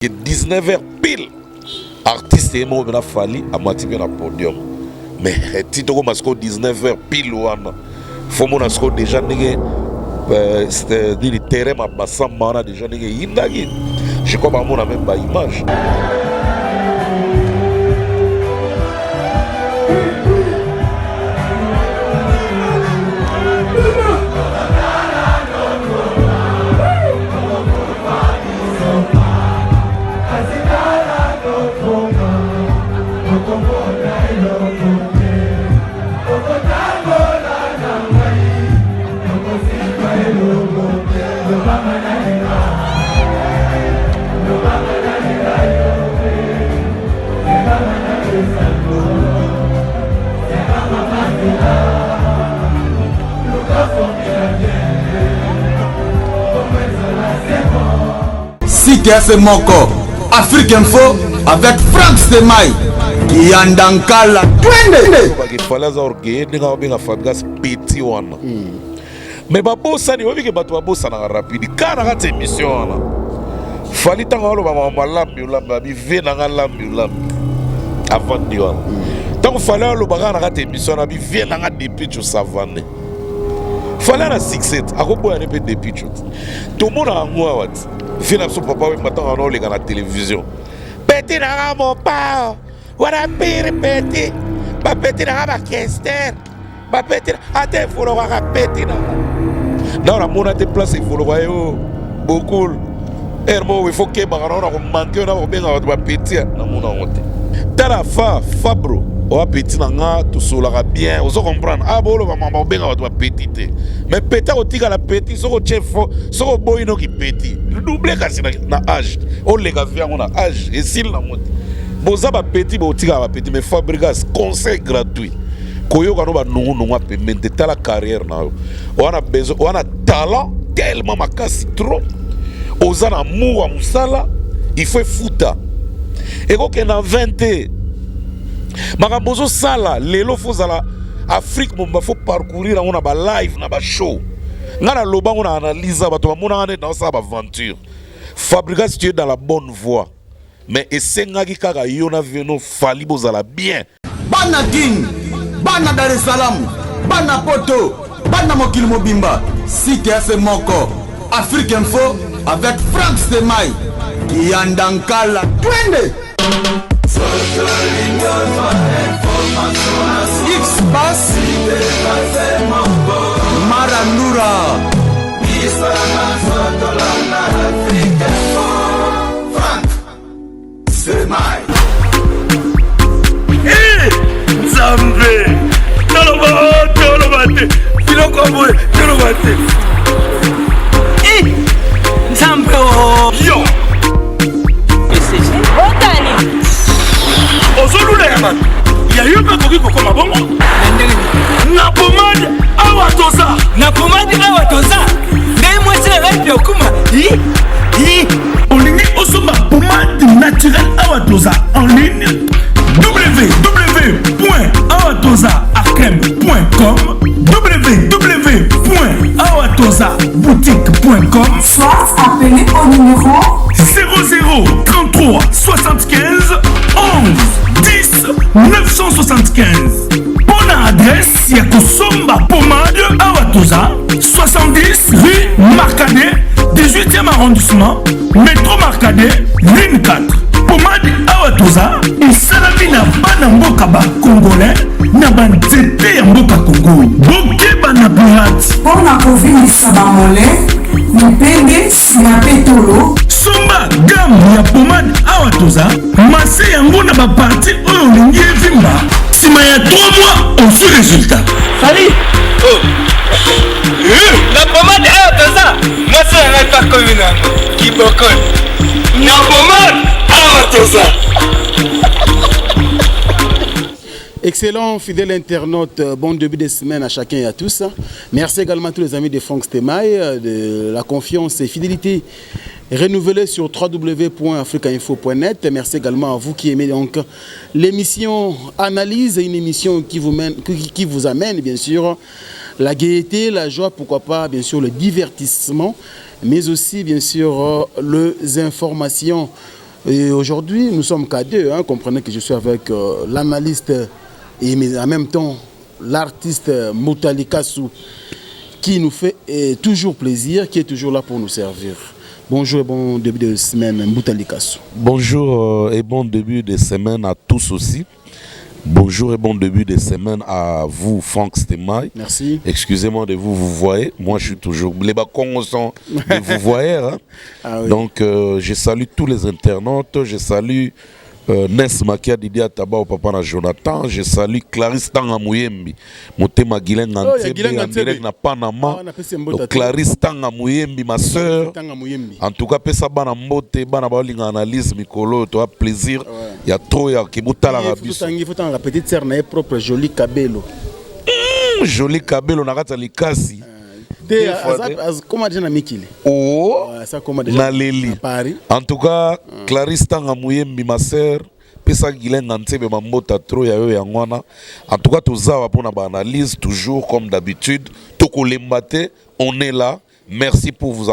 19h pile. Artiste et moi, on a fallu à moitié dans le podium. Mais si tu as 19h pile, il faut que déjà le terrain m'a déjà je crois que je même pas image. CTF Moko, Afrique Info avec Franck Stemai, Yandankala. Il fallait orgueil, il fallait petit one. Mais babosa ni obi ke bato babosa na rapide. Kana ka émission na. Fallait tanga lo ba malambi ulamba bi ve na lambi ulambi. Avant diwa. Tant fallait lo ba na ka émission na bi ve na ka depuis tu savane. Fallait na 67 akobo ya ne pe depuis tu. Tout monde a ngwa wat. Fina so papa we matin on le na télévision. Petit na mon père. Wala pire petit. Ba petit na ba kester. Ba petit ate folo ka petit na. Dans la monnaie de place, il faut le voir beaucoup. Il faut que on manque on bien on petit na monnaie honte. Tala fabro o petit na tout cela bien, on se comprendre. Ah bon, on bien on petit. Mais petit au tika la petit, so chef, so boy no qui petit. Le double kasi na âge. On les gars vient on a âge et s'il na monte. Boza ba petit ba tika ba petit mais Fabregas conseil gratuit. Koyo kano ba nungu pemende tala carrière na yo. On a besoin, on a talent tellement makasi trop. Oza na amour à musala, il faut fouta. Et quand on a 20 ans, makabozo sala, lelo faut zala Afrique mon faut parcourir on a ba live na ba show. Ngana loba on a analyse ba to mona ane dans sa aventure. Fabregas tu es dans la bonne voie. Mais esengaki kaka yo na veno fali bozala bien. Banakin Bana Dar es Salaam, Bana Poto, Bana Mokil Mobimba, CTF Moko, Afrique Info avec Franck Stemai, Yandankala, Twende. X-Bass, Maranura, Franck Stemai. Zambe, Tolobate, Filokobo, Tolobate. Zambe, yo. Otani. Ozolulema. Ya yuka kokiko koma bongo. Na pomade awatoza. Na pomade awatoza. Ngai mwese radio kuma. Olingi osoma pomade naturelle awatoza en ligne. www.awatozaarkem.com www.awatozaboutique.com Soit appelé au numéro 00 33 75 11 10 975. Bonne adresse Yakosomba Pomade Awatoza 70 rue Marcadet 18e arrondissement métro Marcadet ligne 4. Pomade Awatoza esalami na bana mboka ba congolais na banzete ya mboka Congo. Bokeba na pirate mpona kovingisa bamole mipende sina petolo somba gamme ya pomade Awatoza mase yango na baparti oyo olingi evimba nsima ya 3 mois osu résultat. Salut. La pomade Awatoza mase yangai pakomi nango kibokon na pomade Awatoza. Excellent, fidèle internaute, bon début de semaine à chacun et à tous. Merci également à tous les amis de Franck Stemai, de la confiance et fidélité renouvelée sur www.africainfo.net. Merci également à vous qui aimez donc l'émission Analyse, une émission qui vous amène bien sûr la gaieté, la joie, pourquoi pas bien sûr le divertissement, mais aussi bien sûr les informations Et aujourd'hui, nous sommes qu'à deux. Hein. Comprenez que je suis avec l'analyste et en même temps l'artiste Moutali Kassou qui nous fait toujours plaisir, qui est toujours là pour nous servir. Bonjour et bon début de semaine, Moutali Kassou. Bonjour et bon début de semaine à tous aussi. Bonjour et bon début de semaine à vous, Franck Stemai. Merci. Excusez-moi de vous voyez. Moi, je suis toujours... Les bacons sont de vous voyez. Hein? Ah, oui. Donc, je salue tous les internautes. Je salue Ness Makia Didi Ataba au papa na Jonathan. Je salue Clarisse Tanga Mouyembi. Motema Guilen Nantebe, Amirek na Panama. Clarisse Tanga Mouyembi, ma soeur. En tout cas, pesa bana mbote, bana balinga analyse mikolo, tu as plaisir. Il y a trop ya kibuta la rabiso. Il faut la petite sœur na propre Jolie Kabelo. Jolie Kabelo na kata likasi. Comment dire na Mikili? Oh, na Leli. En tout cas, Clarisse Tanga Mouyembi, ma sœur, pesa Guilen Nantebe mambota trop ya yo yangwana. En tout cas, tout ça va pour na analyse toujours comme d'habitude. Toko lembate, on est là. Merci pour vos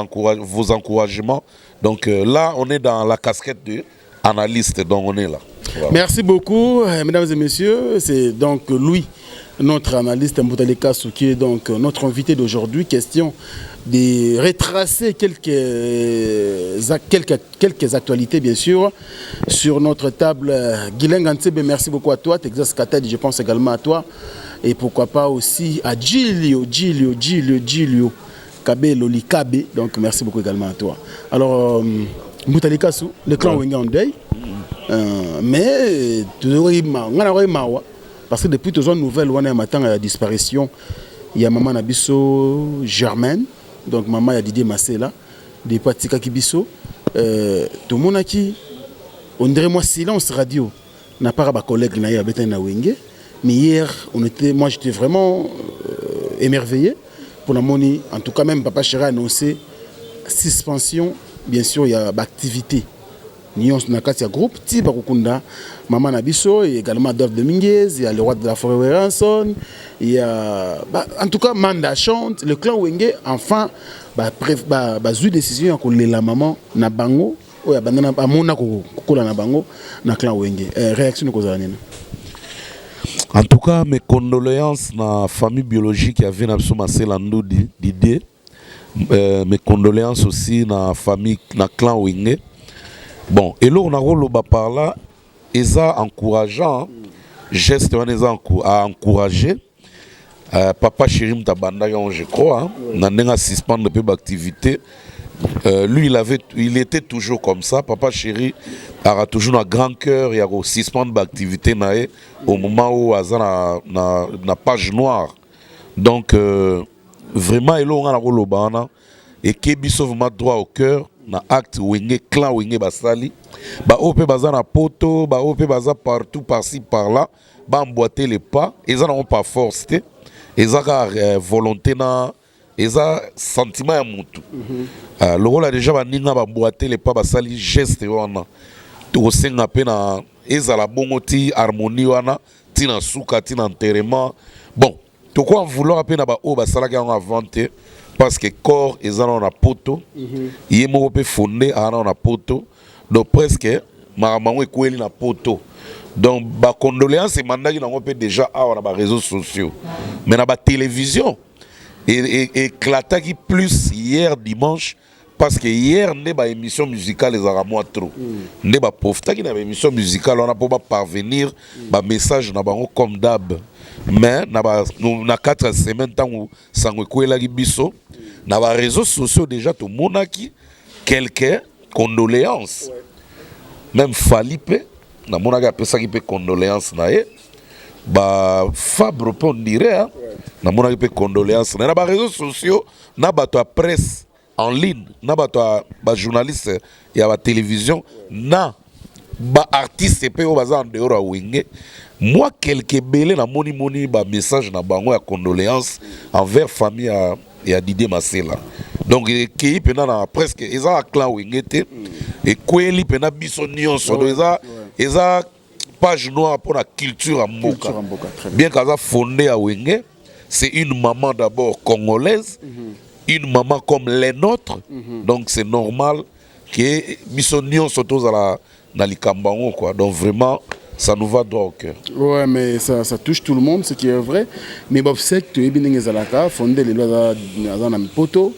encouragements. Donc là, on est dans la casquette de analyste, donc on est là. Voilà. Merci beaucoup, mesdames et messieurs. C'est donc Louis, notre analyste Moutali Kassou, qui est donc notre invité d'aujourd'hui. Question de retracer quelques actualités, bien sûr, sur notre table. Guilen Nantebe, merci beaucoup à toi. Texas Katad, je pense également à toi. Et pourquoi pas aussi à Gilio Kabelo Likabe. Donc merci beaucoup également à toi. Alors, Moutali Kassou, le clan Wenge en deuil. Mais parce que depuis toutes les nouvelles, on a matin à la disparition. Il y a maman Nabiso Germaine, donc maman a Didier Massela, des Patika Kibiso. Tout le monde qui, on dirait moi silence radio, n'a pas ma collègue Naya Betana Wenge. Mais hier, moi j'étais vraiment émerveillé pour la monnaie. En tout cas, même Papa Chéri a annoncé suspension. Bien sûr, il y a l'activité. Nous sommes dans le groupe, Maman Nabiso, et également Dove Dominguez, il y a le roi de la forêt Weranson, il y a en tout cas Manda chante, le clan Wenge, enfin, une décision pour la maman Nabango, ou à Mona Kokola Nabango, na clan Wenge. Réaction de Kozanina. En tout cas, mes condoléances à la famille biologique qui a vu Landou Didier. Mes condoléances aussi à la famille, à la clan Wenge. Bon, et là, on a rôle par là, ils ont encourageant, geste à encourager. Papa Chérim Tabanda, je crois, n'a pas suspendre l'activité. Lui, il était toujours comme ça. Papa Chéri a toujours un grand cœur, il a suspendre l'activité au moment où il y a une page noire. Donc, vraiment, il a un rôle et qui est vraiment droit au cœur. Na acte Wenge, clan Wenge basali, ba ope baza na poto, ba ope baza partout par-ci par-là, ba emboîter les pas, ils n'ont pas force, ils ont volonté na, ils ont sentiment à mutu. Le rôle a déjà ba ninga ba emboîter les pas basali geste wana, to senga pena, ils ont la bongoti harmonie wana, tina souka, tina enterrement. Bon, to quoi vouloir apena ba o basala qui ont inventé. Parce que corps ils ont un poto, ils m'ont fondé à un poto, donc presque maman est coulé na poto. Donc ba condoléances et mandat qui n'ont pas déjà à les réseaux sociaux, mais na ba télévision et éclata qui plus hier dimanche parce que hier n'est pas émission musicale les aramois trop, n'est pas profita qui n'a émission musicale on a pas parvenir ba message na bango comme d'hab. Mais na 4 semaines tant où sangwekuela biso na ba réseaux sociaux déjà tout monaki quelques condoléances même Falipe na monaka pesa ki pe condoléances na e ba Fabre on dirait na monaki pe condoléances na ba réseaux sociaux na ba to presse en ligne na ba to ba journaliste ya ba télévision na ba artiste pe o baza en dehors à Wenge. Moi, quelques belés na moni ba message na bango ya condoléances envers famille et à Didier Massela. Donc qui pena presque eza clan Wengete et kweli pena biso nyonso eza page noire pour la culture en Mboka. Bien qu'elle fondé à Wenge, c'est une maman d'abord congolaise, une maman comme les nôtres. Donc c'est normal que biso nyonso na likambango quoi. Donc vraiment ça nous va droit au cœur. Ouais, mais ça touche tout le monde, ce qui est vrai. Mais bon, c'est que tu es bien zalaka, fondé les lois dans la poto,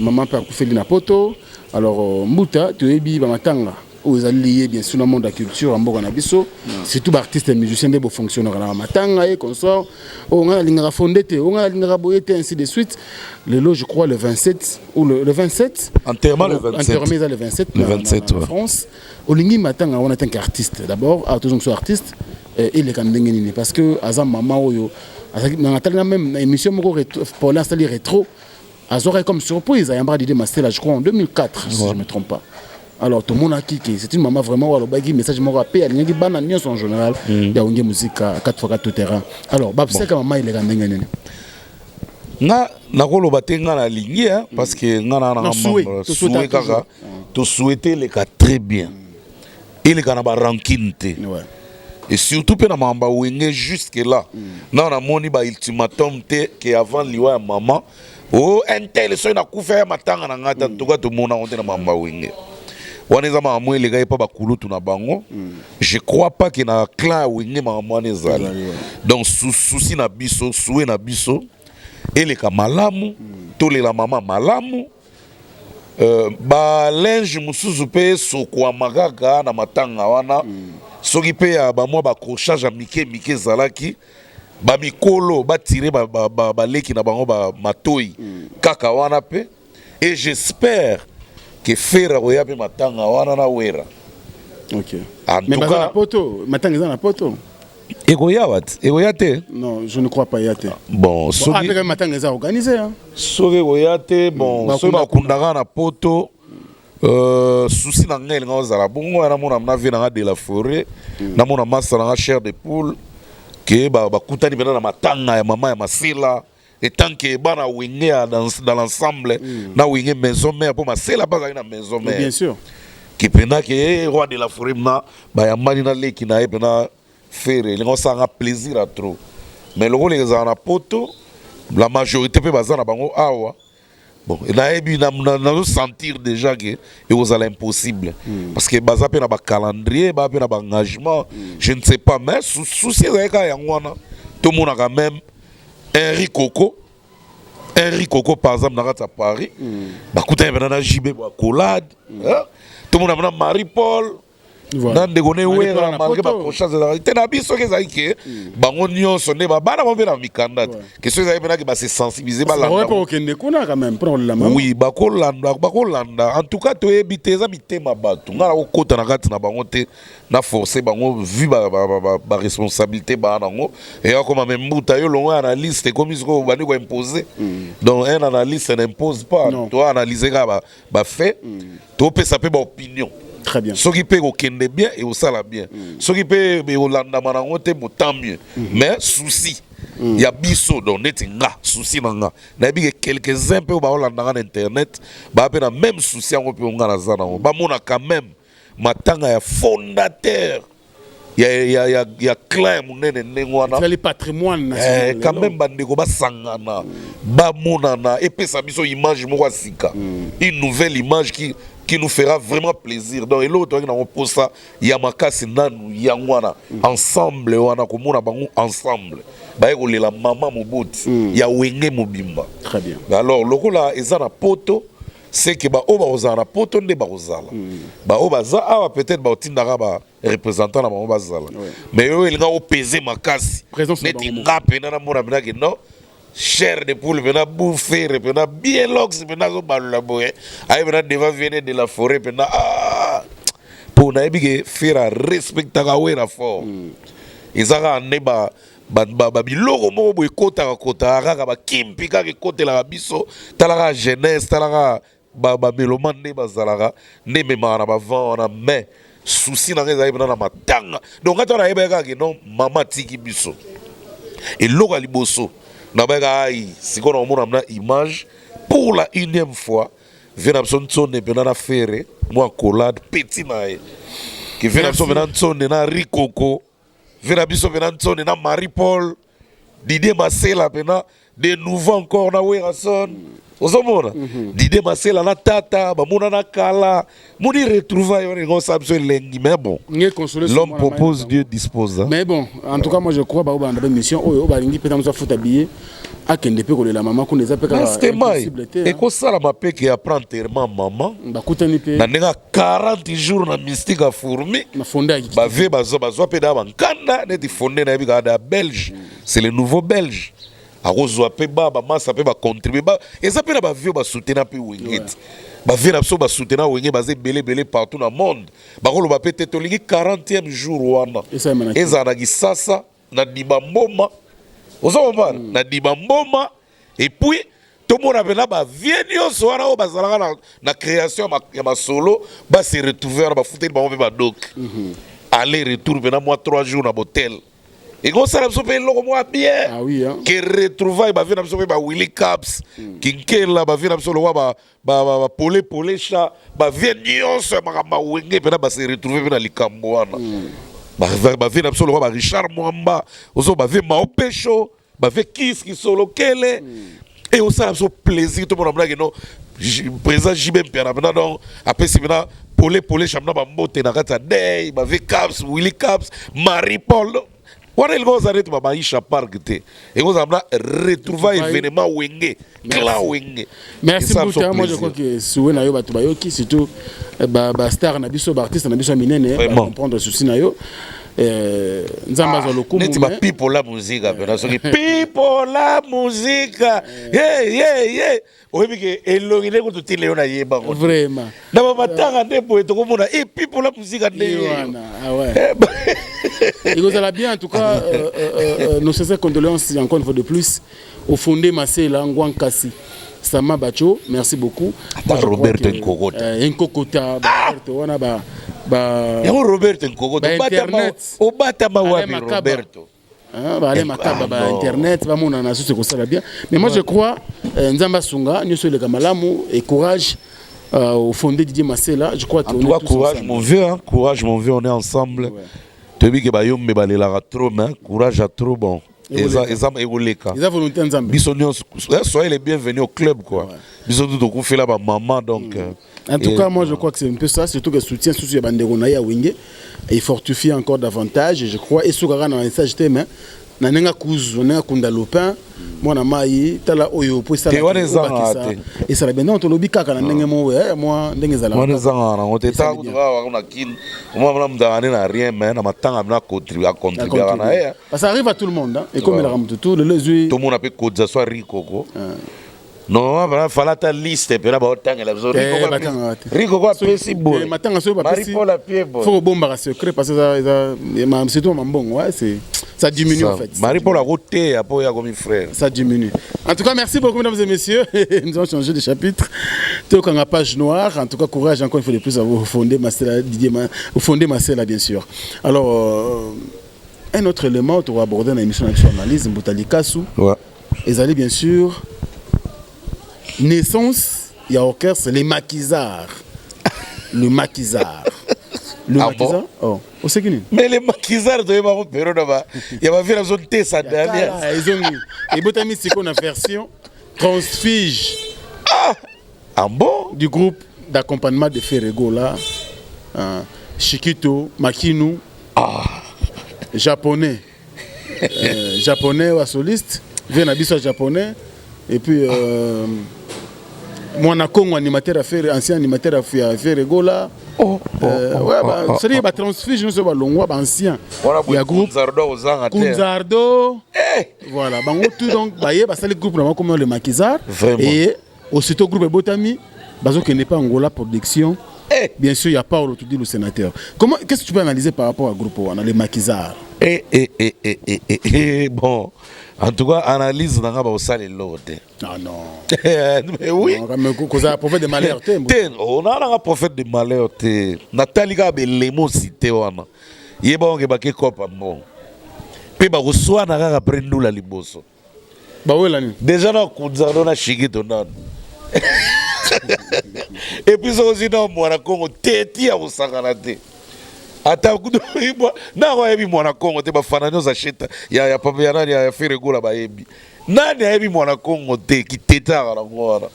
maman peut faire na poto. Alors Mbuta, tu es bien matanga. Aux alliés bien sûr dans le monde de la culture en Boganabiso, surtout artistes et musiciens des beaux fonctionnaires dans matanga et consort. On a l'ingara fondé, on a l'ingara boyete ainsi de suite. Le lot, je crois le 27 ou le 27. Enterrement le 27. Enterrement le 27. Le 27 en France. Au lingi matanga on est un qu'artiste d'abord, à tous les artistes et les candidats parce que azam maman oyo, dans même émission pour l'instant rétro, azora comme surprise à Yambra Didé Mastel, je crois en 2004 si je ne me trompe pas. Alors tout le monde a kické, c'est une maman vraiment alors bagi message me rappelle il y a des bannes en général, il y a une musique à 4x4 tout terrain. Alors bah c'est que maman il est candidats nga nakoloba te nga na lingi parce que nga na souhait kaka to souhaiter les cas très bien. Il est dans la rancune. Et surtout, pour mamba wenge jusque là. Non, on a moni ba ultimatum te que avant liwa maman. Oh, un tel so na kufa matanga na ngata tuka to mona on te na mamba wenge. Waneza maman les gars pas ba kulutu na bango. Je crois pas que na clan wenge maman nezali. Donc souci na biso, souhait na biso. Et les kamalamu, tous les la maman malamu. Ba linge musuzu pe sokwa magaga na matanga wana soki pe ya ba mwa ba crochage mike zalaki ba mikolo ba tirer ba leki na bango ba matoi kaka wana pe et j'espère que fera oya pe matanga wana na wera. OK. Mais ba na poto, matanga za na poto. Egoyate? Non, je ne crois pas yate. Bon, après matanga za organisé hein. Soki egoyate bon, soki ba kundanga na poto souci na ngai nga ozala bongo na mona na vie na de la forêt na mona masa na chair de poule que ba kutani bena na matanga ya mama ya masila et tant que bana wenge dans l'ensemble na wenge maison mère pour masila pas na maison mère. Bien sûr. Qui pena que roi de la forêt na ba ya mani na leki na pena faire les gens ça a plaisir à trop. Mais le rôle les gens na poto la majorité peut baza na bango awa. Bon, et là, on sentir déjà que c'est impossible. Parce que baza pe na ba calendrier, ba pe na ba engagement, je ne sais pas, mais souci est que tout le monde a quand même Henri Coco par exemple dans Paris, ba kuta na JB ba collade, tout le monde a Marie-Paul. Dans des gonnes où on a malgré ma prochaine réalité na biso que ça que bango nyonso ne ba bana mo na mikanda que ceux ça que ba se sensibiliser ba landa pas okende kuna quand même prendre la main oui ba ko landa en tout cas to ebite za bitema batu ngala ko kota na kati na bango te na forcer bango vu ba responsabilité ba nango et comme même Mbuta yo longo analyste comme ils ko bani ko imposer donc un analyste n'impose pas toi analyser ba fait to peut ça peut ba opinion. Très bien. Ce qui peut okende bien et au sala bien. Ce qui peut olanda manango te tant mieux. Mais souci, il y a biso donc netinga souci nanga. Na bi quelques-uns peu ba olanda na internet, ba pe na même souci on peut ngana zana. Ba mona quand même matanga ya fondateur. Il y a clan munene nengwana. C'est le patrimoine national. Quand même bandeko ba sangana. Ba monana et pe sa biso image moko sika. Une nouvelle image qui nous fera vraiment plaisir. Donc, et l'autre, on pose ça, Yamakasi Nanu, Yangwana, ensemble, on a comme on a ensemble. Il y a la maman Mobuti, il y a Wenge Mobimba. Très bien. Alors, le rôle là, ils ont un poto, c'est que Oba Ozana, poto ne Barozala. Obaza, peut-être Bautindara, représentant la maman Bazala. Mais eux, ils ont pesé Makasi. Présence de non. Chair de poule, venant bouffer, venant bien lox, venant au balaboué, aïe venant devant venir de la forêt, venant pour n'aimé faire respecter la fort. Ils ont un neba, biloko mo boy kota ba kimpi ka kote la biso, talara jeunesse, talara meloman neba zalaga, ne me mana ba vent na mais souci na ngeza ibana na matanga. Donc quand on a eba que non mama tiki biso. Et loka liboso. Si on a une image, pour la 1e fois, Vénapson ne peut pas faire, moi, collade, petit naïe. Que Vénapson na Rikoko, Vénapson na Marie-Paul, Didier Massela, de nouveau encore na Werason. ozomona Didé Masela na tata bamona na kala moni retrouvaille on est ça lengi mais bon l'homme propose Dieu dispose mais bon en tout cas moi je crois ba ba mission oyo balingi peta musa futa billet akende pe ko la maman ko neza pe ka possibilité et ko sala mape ki apprendre enterrement maman bakutani pe na nenga 40 jours na mystique a fourmi na fonda ba ve bazo pe da bankanda neti fondé na bika da Belge c'est le nouveau Belge arozwa pe ba massa pe ba contribuer ba eza pe na ba vieux ba soutenir pe wingeti ba vieux na so ba soutenir wingeti baze belé partout dans le monde ba ko ba pe tolingi 40e jour wana eza na kisasa na dibamboma ozomba na dibamboma et puis tout le monde a venu ba vieux nyonso wana o bazalaka na création ya ma solo ba se retrouver ba fouter ba ba doc aller retour pendant moi 3 jours na hôtel. Et comme ça, nous avons moi bien. Ah oui, hein. Qui retrouvaille, bah, nous avons Willy Caps, qui est là, bah, nous avons Polé, chat, bah, vient nyonso, bah, wenge, bah, se retrouver dans les Cambouana. Bah, nous avons Richard Mwamba, nous avons Mao Pécho, bah, Kiss qui sont locaux. Et on a plaisir, tout le monde a dit non, président JB Mpiana, donc, après, c'est maintenant, Polé, chamna, bah, Mbote, Nakata Day, bah, Caps, Willy Caps, Marie-Paul. Wana il va arrêter ma Maïcha Park te et vous avez retrouver événement wenge clan wenge. Merci beaucoup. Moi je crois que soué na yo batu bayoki surtout ba star na biso ba artiste na biso minene ba comprendre souci na yo nzamba za lokumu neti ba people la musique apena so people la musique yeah oyebi ke elongile ko tutile yo na yeba ko vraiment na ba matanga ndepo etoko mona people la musique ndeyo ah ouais. Il vous allez bien en tout cas nos sincères condoléances encore une fois de plus au fondé Masela Ngwan Kassi Sama Bacho merci beaucoup Roberto Nkokota Roberto wana Roberto Nkokota Obatama wapi Roberto aller makaba ba internet ba mona na sous ça bien mais moi je crois Nzamba Sunga nyoso le kamalamu et courage au fondé Didier Masela je crois que on est courage mon vieux hein courage mon vieux on est ensemble tu dis que bayombe balela trop mais courage à trop bon ezam egoleka ils ont volonté Nzamba bisonyo soyez les bienvenus au club quoi bisonyo to ko fait là ba maman donc en tout cas moi je crois que c'est un peu ça surtout que soutien sous ya bandeko na ya wenge et fortifier encore davantage je crois et sukara na message thème na nenga kuzu nenga kunda lopin mwana mai tala oyo po sala et ça bien on to lobi kaka na ndenge mo moi ndenge zala mwana zanga on te ta ku na kin moi mdana na rien mais na matanga na contribuer na ya ça arrive à tout le monde hein et comme il a ramené tout le yeux tout le monde a pu cotiser soit rico ko non il fallait ta liste puis là ba otanga la rico quoi pesi bon matanga so ba pesi Marie-Paul pied bon faut bomba secret parce que ça c'est tout bon ouais c'est ça diminue en fait. Marie-Paul a roté après comme un frère. Ça diminue. En tout cas, merci beaucoup mesdames et messieurs. Nous allons changer de chapitre. Tout en page noire. En tout cas, courage encore une fois de plus à vous fonder Masela Didier, vous fonder Masela bien sûr. Alors un autre élément tu vas aborder dans l'émission d'analyse Mbutali Kassou. Ouais. Et allez bien sûr naissance il y a orchestre les maquisards. Le maquisard. Le maquisard oh au sécurité mais les maquisards de ma période là il y a vu la zone T ça dernière ils ont et botami c'est qu'on a version transfige bon du groupe d'accompagnement de Ferrego là Chiquito Makinu japonais japonais ou soliste vient à biso japonais et puis mon Congo animateur à faire ancien animateur à Ferrego là c'est ba transfige nous c'est ba longwa ba ancien il y a groupe Kunzardo voilà bango tout donc baye ba sali groupe vraiment comme le Maquisard et aussitôt groupe Botami bazo que n'est pas Angola production bien sûr il y a Paolo tu dis le sénateur comment qu'est-ce que tu peux analyser par rapport à groupe on a les Maquisard bon en tout cas analyse nanga ba osale lote ah non mais oui mais cause prophète de malheur on a un prophète de malheur Nathalie ga belemo cité wana yeba onge bake kopa bon pe ba reçoit na ga prendre la liboso ba wela ni déjà na Kunzardo na Chiquito nan et puis aussi dans mwana Congo teti ya usangana te ata kudoibwa na kwa yebi mwana Congo te bafana nyoza sheta ya papa ya nani ya Ferrego la bayebi nani yebi mwana Congo te ki teta na ngora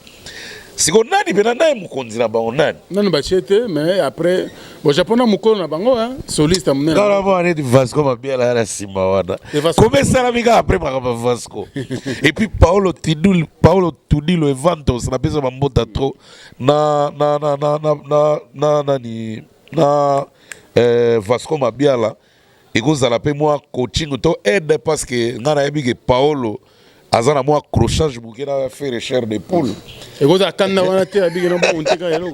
siko nani pena naye mokonzi na bango nani nani bachete mais après bon japonais mukolo na bango hein soliste amnena kala mo ane di Vasco Mabiala la sima wana comme ça la miga après ma Vasco et puis Paolo Tudilo Evanto ça n'a pas besoin mbota trop na Vasco Mabiala et que ça l'appelle moi coaching to aide parce que ngana yebi que Paolo azana moi accrochage bouquet faire chair de poule et que ça quand on a été habillé non bon tika yelo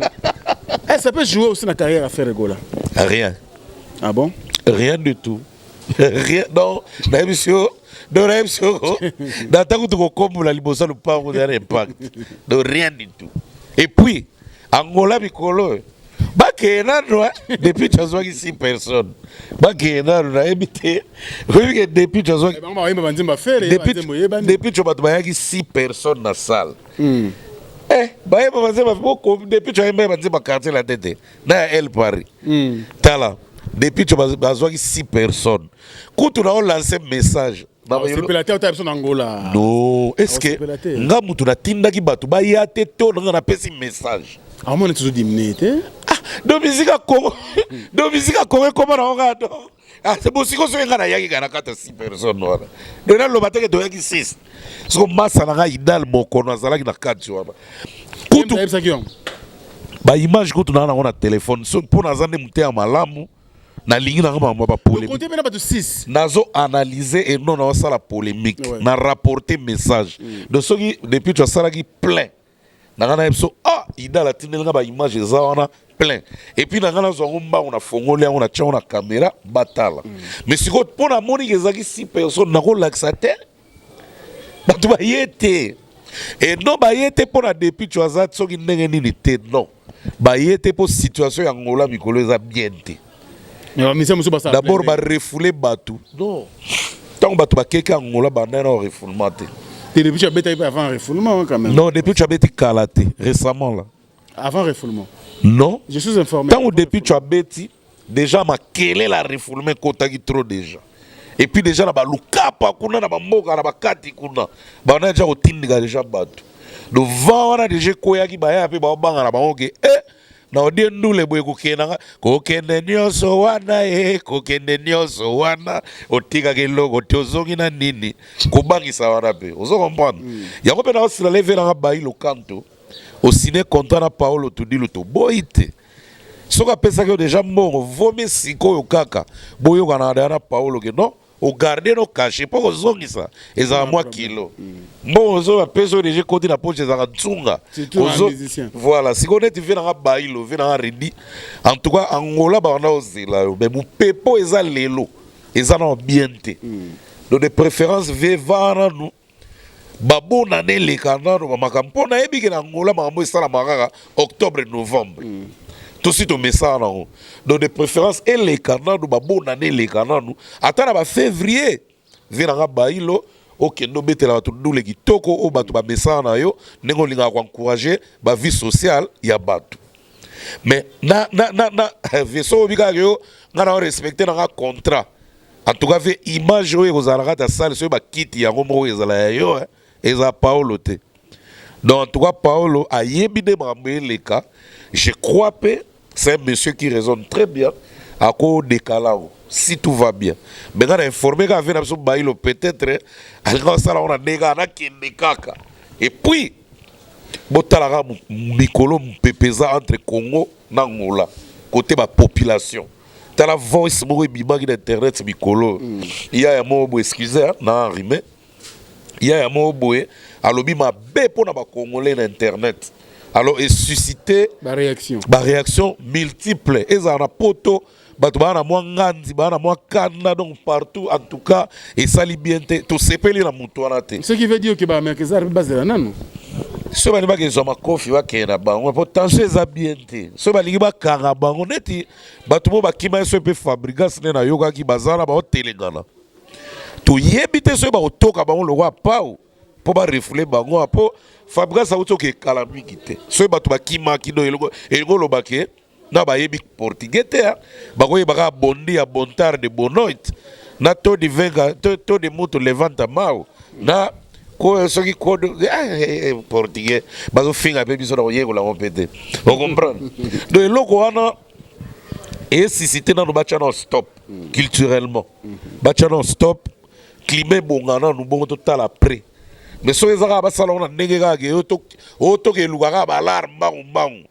ça peut jouer aussi na carrière à faire gola rien ah bon rien du tout rien non l'émission dans l'émission dans ta coup comme la libosa le pas avoir impact de rien du tout et puis Angola bikolo Bakenano depuis tu as 6 personnes. Bakenano na habité. Depuis tu as depuis tu as 6 personnes dans la salle. Depuis tu as quartier la tête. Na El Paris. Tala. Depuis tu as 6 personnes. Quand tu as lancé un message. Non, est-ce que nga mutu na tindaki batu ba ya te to nga na pesi message. Ah moi on est toujours diminué. Do musique Congo. Do musique Congo comment on regarde. Ah c'est bon si ko so nga na yaki kana kata 6 personnes wana. Do na lo bateke do yaki 6. So massa na idal moko na zalaki na 4 wana. Kutu ba image ko tu na na téléphone so pour na zande muté malamu. Na lingi na ngamba ba polémique. Nazo analyser et non na la polémique. Na rapporter message. De ceux qui depuis tu as ça qui plein. Na ngana ebso ida la tinel ngaba image za wana plein. Et puis na ngana zo ngomba on a fongolé on a tia on a caméra batala. Mais si ko pona moni ezaki 6 personnes na ko laxateur. Ba tu ba yete. Et non ba yete pona depuis tu as ça soki ndenge nini te non. Ba yete pour situation ya ngola mikolo eza bien te. D'abord, va refouler Batou. Non. Tant que Batou va quelqu'un en Angola, va un refoulement. Depuis tu as bêté avant refoulement quand même. Non, depuis tu as bêté Kalaté, récemment là. Avant refoulement. Non. Je suis informé. Tant que depuis tu as bêté, déjà ma quelle est la refoulement kota qui trop déjà. Et puis déjà là bas lukapa kuna na bamboka na bakati kuna. Ba on a déjà otinga déjà Batou. Donc va on a déjà koya ki ba ya pe ba banga na bango na odie ndule boye kokende nyoso wana otika keloko tiozongi na nini kobangisa wana pe ozo comprendre yango pe na osila leve na bayi lo kanto osine content na Paolo Tudilo to boite soka pesa que déjà mbongo vomi siko kaka boyo kana na Paolo ke non au garder nos cachets pour ozongi ça eza moi kilo bon ozo pesa déjà côté na poche za tsunga voilà si connaît tu viens na bailo viens na rendi en tout cas Angola ba na ozela mais bu pepo eza lelo eza na bienté donc de préférence vivre nous babo na ne le kanano ba makampo na ebi ke na Angola ba mo sala makaka octobre novembre tout de suite au message donc de préférence et les canaux nous babo nané les canaux attends na février vient bailo OK no betela batu ndule kitoko o batu ba message na yo nengo linga ko encourager ba vie sociale ya batu mais na veso bika yo ngana respecter na contrat en tout cas fait image yo kozala ta salle so ba kiti ya ngomo ezala yo eza Paolo te donc en tout cas Paolo a yebide mambeleka je crois que c'est un monsieur qui raisonne très bien à cause de Kalao, si tout va bien. Mais quand on a informé qu'on avait un bailo peut-être, on a négana qui est kaka. Et puis, botalaga mikolo mpepeza entre Congo et Angola, côté la population. T'as la voice moi bimagi d'internet mikolo. Il y a un mot excusez, na rimé. Il y a un mot boé, alobi ma bé pour na ba congolais d'internet. Alors, et susciter la réaction multiple. Et ça, on a poto, on a moins ngandi, on a moins kanda, donc partout, en tout cas, et ça libiente, tout se peut lire la moutouanate. Ce qui veut dire que ça va baser là, non? Ce qui veut dire que ça m'a confié à Kena, on potentiel ça biente. Ce qui veut dire que Kanga, on est dit, tout le monde qui m'a fait fabriquer, c'est un yoga qui bazara, on télégana. Tout y habite ce qui toka, on le voit pas. Pour pas refouler bango apo fabriquer ça auto que calamité te so ba to ba kima kido elgo lo baké na ba yebi portugais te ba ko yeba bondi ya bontar de bonoit na to de venga to de moto levanta mau na Quoi, ce qui code portugais, bazo finga pe biso na yego la répéter. Vous comprenez? Donc loko wana et si c'était dans le bachano stop culturellement. Bachano stop climat bongana nous bon total après. Mais so ezaka ba salon na ndenge ka ke oto ke lugaka ba alarme bangu.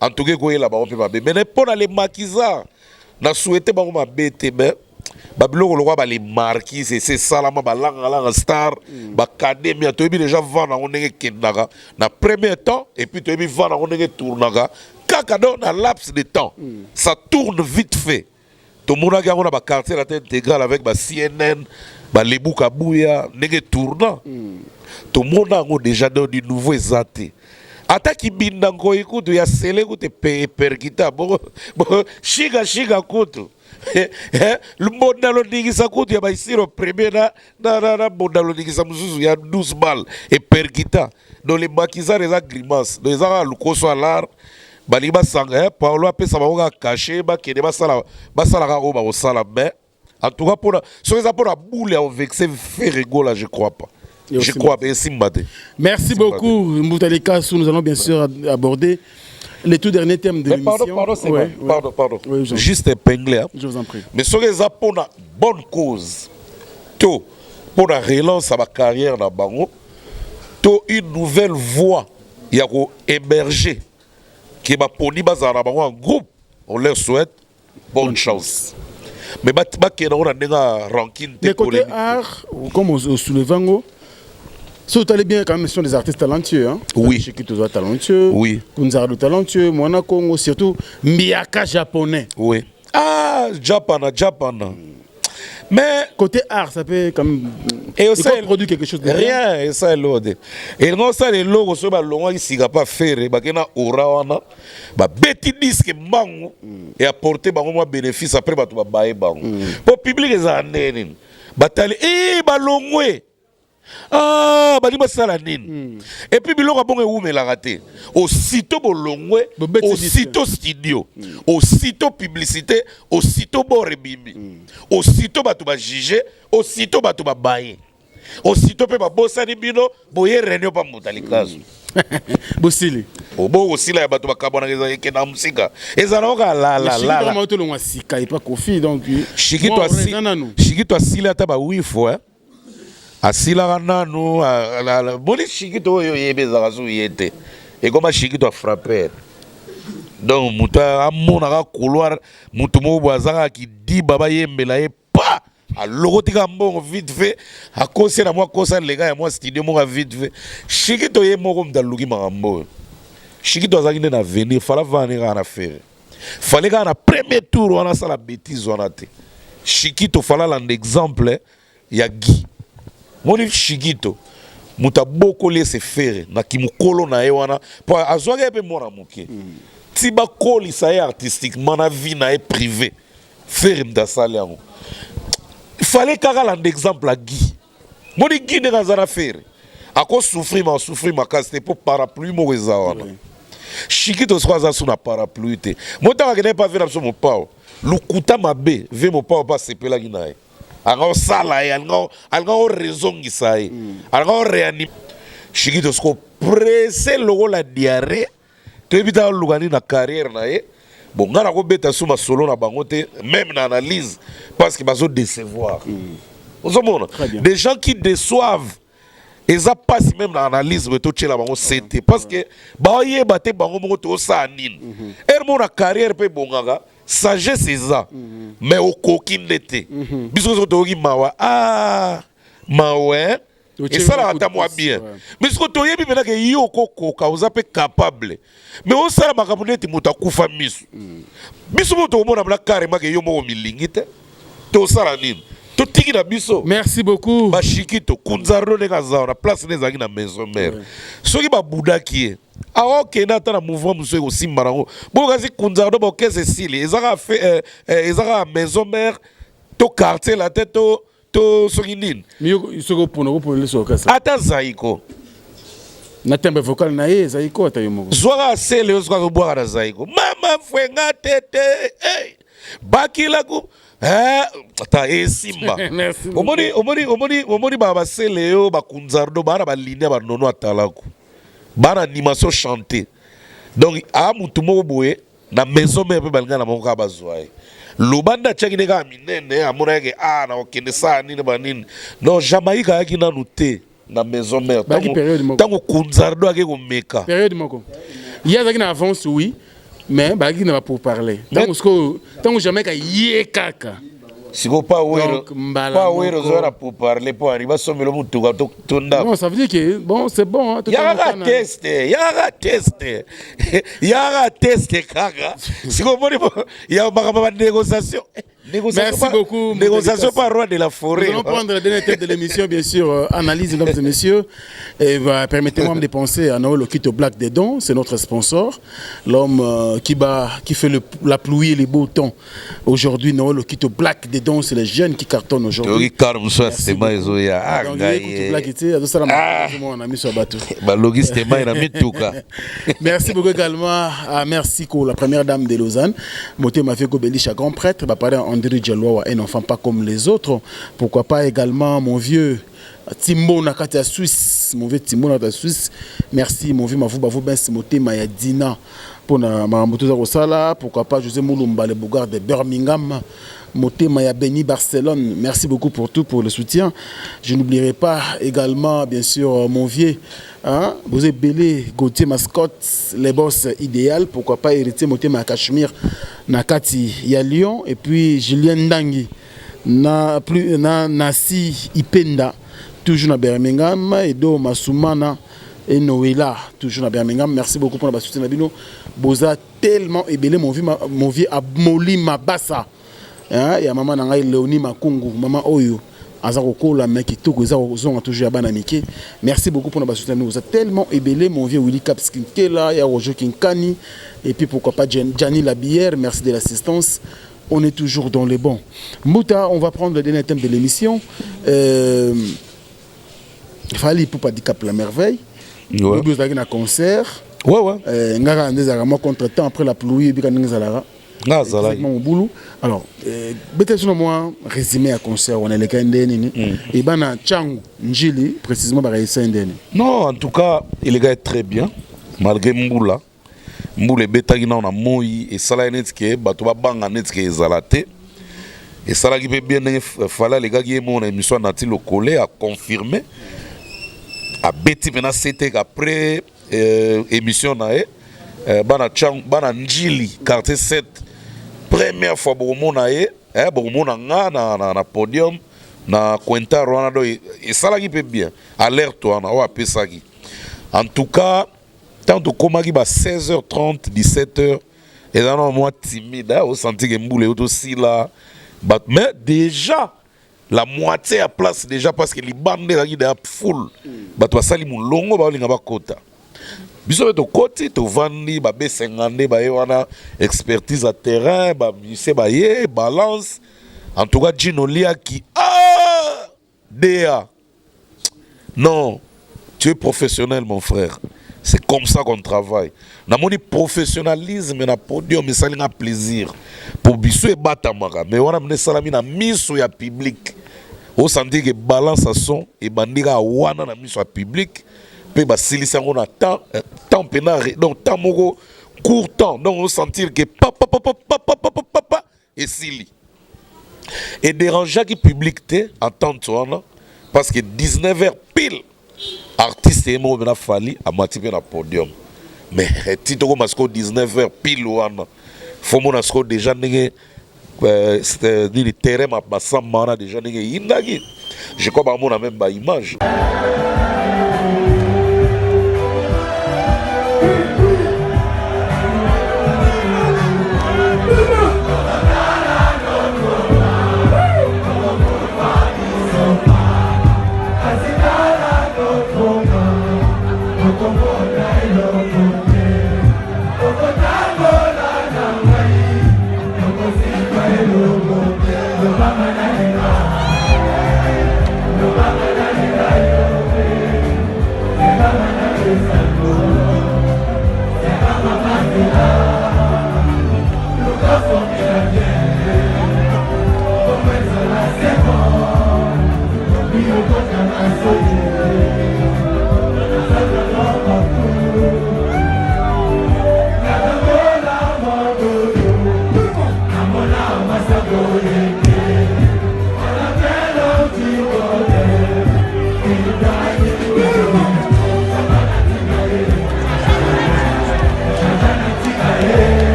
En tout cas ko yela ba on peut pas. Mais ne pas les maquisa na souhaiter ba ma bête mais Babylone le roi ba les marquis c'est salama ba langa star ba académie to bi déjà vendre on ndenge kendaka na premier temps et puis to bi vendre on ndenge tournaka kaka dans un laps de temps ça tourne vite fait to mona ga on a ba quartier la tête intégrale avec ba CNN ba lebuka bouya ndenge tournant to mona ngo déjà dans du nouveau exaté Ataki bindango ikutu ya sele kute perkita bo shiga kutu Mbondalo ningisa kutu ya baisiro premier na mbondalo ningisa muzuzu ya 12 balles et perkita dans les maquisards les grimaces dans les ara lukoso alar bali basanga Paulo apesa bango caché ba kene basala ka o ba osala mais en tout cas pour sur les apports à boule à vexer fait rigoler je crois pas. Je crois bien Simbade. Merci beaucoup Moutalika. Nous allons bien sûr aborder les tout derniers thèmes de l'émission. Pardon. Oui, juste épinglé. Hein. Je vous en prie. Mais sur les apports pour une bonne cause, tout pour la relance à ma carrière dans Bango, tout une nouvelle voie qui a émergé qui m'a poni bazara Bango en groupe. On leur souhaite bonne chance. Mais on a un ranking. Mais côté art, comme au soulevant, si vous allez bien, quand même, ce sont des artistes talentueux. Hein? Oui. Shikito talentueux. Oui. Kunzardo talentueux. Moana Congo, surtout Miyaka japonais. Oui. Ah, Japan. Mais côté art, ça peut quand même. Et aussi, il faut produire quelque chose de rien. Et ça, l'autre. Et non, ça, les logos, ça, bah, l'on ici, n'a pas fait. Bah, qu'il y a aura, bah, bêtis disque, bango, et apporter, bah, moi, bénéfice après, bah, tu vas bailler, bango. Pour publier les années, bah, t'allais, bah, l'ongoué. Ah, bah, dis-moi ça la nine. Et puis, biloko bon où me l'a raté. Aussitôt bolongwe, aussitôt studio, aussitôt publicité, aussitôt bon rebimbi, aussitôt bah tu vas juger, aussitôt bah tu vas bailler, aussitôt pe bah bossa ni bino, boye réunion pas Moutalikazo. Bossili. Au beau aussi là bah tu vas kabona que na musika. Et ça n'a pas la. Vraiment tout le monde sika et pas Kofi donc. Chikito asile ata ba oui fois. Asila nanu la boli chikito yo yebeza zu yete et comme chikito a frappé donc muta amona ka couloir mutu mo bazaka ki di baba yembela e pa a logotika mbongo vite fait a conseil na moi conseil les gars moi studio mo vite fait chikito ye moko mdaluki makambo chikito azaki na venir fala venir na faire fallait ka na premier tour on a ça la bêtise on a te chikito fala l'exemple ya Guy Moni Shigito, muta boko laisse faire na kimukolo na ewana po azwaka pe mona muke. Tiba koli sa artistiquement na vie na privé. Faire mda saliango. Il fallait kaka un exemple à Guy. Moni Guy ne ngazana faire. Ako souffrir ma casse pour parapluie mo ezawana. Shigito swaza suna parapluie te. Mota ka ne pas faire absolument pas. Lukuta mabe, ve mo pas sepela ginae. Algo sala algo raison qui ça algo réanime Chikito sko pressé logo la diarrhée to ebita lugani na carrière na ye bon ngana ko beta suma solo na bango te même na analyse parce que bazo décevoir des gens qui déçoivent et ça passe même dans l'analyse de tout la bango c'était parce que ba ye baté bango mo to sa nine mon carrière pe bongaga sagesse c'est ça mais au coquine d'été bisous to gi mawa mawe et ça là ta moi bien mais ce que to yebi maintenant que yo koko ka vous appelez capable mais on ça makamuleti mutakufa misu biso to mona bla carrément que yo mo milingite to ça nine. Merci beaucoup. Bashikito kunzaro nekaza na place nezaki na maison mère. Soki ba budaki a ok na ta na mouvement monsieur aussi marango. Bo kasi kunzaro ba kese sili. Ezaka fait ezaka maison mère to quartier la tête to soki nini. Miyo soko pono ko le soka sa. Ata zaiko. Na tembe vocal na ye zaiko ata yomoko. Zwara sele oska ko boira na zaiko. Mama fwenga tete. Hey. Bakila ku ata esimba omoni basele yo bakunzardo bana baline banono atalaku bana animation chanté donc mutu moko boye na maison mère mpe balinga na moko kaka bazwa ye lobanda atiaki nde kaka minene amona yeke na okende saa nini banini non jamaïque ayaki nanu te na maison mère ntango kunzardo ake komeka période moko ye azalaki na avance oui mais bazalaki na bapourparler ntango jamaïque aye kaka siko pa wero zoya pour parler pour arriver somelo mutuka tonda. Non, ça veut dire que bon, c'est bon hein, yaka teste kaka. Siko boni ya ba négociation. Merci beaucoup. Négociation par roi de la forêt. Nous allons prendre la dernière tête de l'émission, bien sûr. Analyse, mesdames et messieurs. Et permettez-moi de penser à Noël Okito Black des Dons, c'est notre sponsor. L'homme qui fait la pluie et les beaux temps. Aujourd'hui, Noël Okito Black des Dons, c'est les jeunes qui cartonnent aujourd'hui. Merci beaucoup également à Mercico, la première dame de Lausanne. Moté Mafeko Belisha, grand prêtre. André Djeloua, un enfant pas comme les autres. Pourquoi pas également mon vieux Timbo Nakatia Suisse, mon vieux Timbo Nakatia Suisse. Merci mon vieux Mavou Ben Simoté Mayadina pour ma moto Rosala. Pourquoi pas José Moulumba, le bougard de Birmingham. Moté Maya Beni Barcelone. Merci beaucoup pour tout, pour le soutien. Je n'oublierai pas également, bien sûr, mon vieux vous êtes Belé, Gauthier Mascotte, les boss idéal. Pourquoi pas héritier Moté Maya Cachemire, Nakati Yalion. Et puis Julien Ndangui, Nasi Ipenda, toujours à Birmingham. Edo Masumana et Noëlla, toujours à Birmingham. Merci beaucoup pour la soutien. Boza tellement ébélé, mon vieux Abmoli Mabassa. Il y a maman Nangai Léonie Makungu, maman Oyo, Azaroko, la mec qui tout toujours à Banamike. Merci beaucoup pour notre soutien. Nous avons tellement ébélé, mon vieux Willy Kapskin Kela, il y a Rojo Kinkani, et puis pourquoi pas Gianni Labière, merci de l'assistance. On est toujours dans les bons. Mouta, on va prendre le dernier thème de l'émission. Fali pour pas handicap la merveille. Nous avons un concert. Ouais. Nous avons un contre-temps après la pluie, nous avons exactement mon boulot. Alors, peut-être moi résumé à concert on est les candidats et bana Changu Njili précisément par non, en tout cas, il est très bien malgré Mboula. Mboula betagi na on moi et sala netke bato ba banga netke ezalate. Et sala qui peut bien fallait les gars qui mon émission nati le collé a confirmé a beti maintenant c'était après émission nae bana Changu bana Njili quartier 7 première fois bomona bomona na podium na Quenta Ronaldo et ça là qui peut bien alerte on a pesaki en tout cas tant que komaki ba 16h30 17h et là non moi timide au senti que Mboulé aussi là mais déjà la moitié à place déjà parce que les bandes là qui est full bato sali mulongo ba linga ba kota biso to côté to vandi ba B50 ba wana expertise à terrain ba c'est ba yé balance en tout cas Gino Lia qui DA non tu es professionnel mon frère c'est comme ça qu'on travaille na moni professionnalisme na podium mais ça linga plaisir pour biso e batamaka mais wana mne salami na miso ya public au senti que balance à son et bandika wana na miso ya public pe ba silisa ngona temps pénal donc temps moko court temps donc on sentir que papa et sili et déranger qui public té en temps tourna parce que 19h pile artiste et moi na fali à moitié na podium mais tito ko masko 19h pile wana faut mon asko déjà ndenge c'était le terrain ma samba déjà ndenge indagi je crois ba mon même ba image.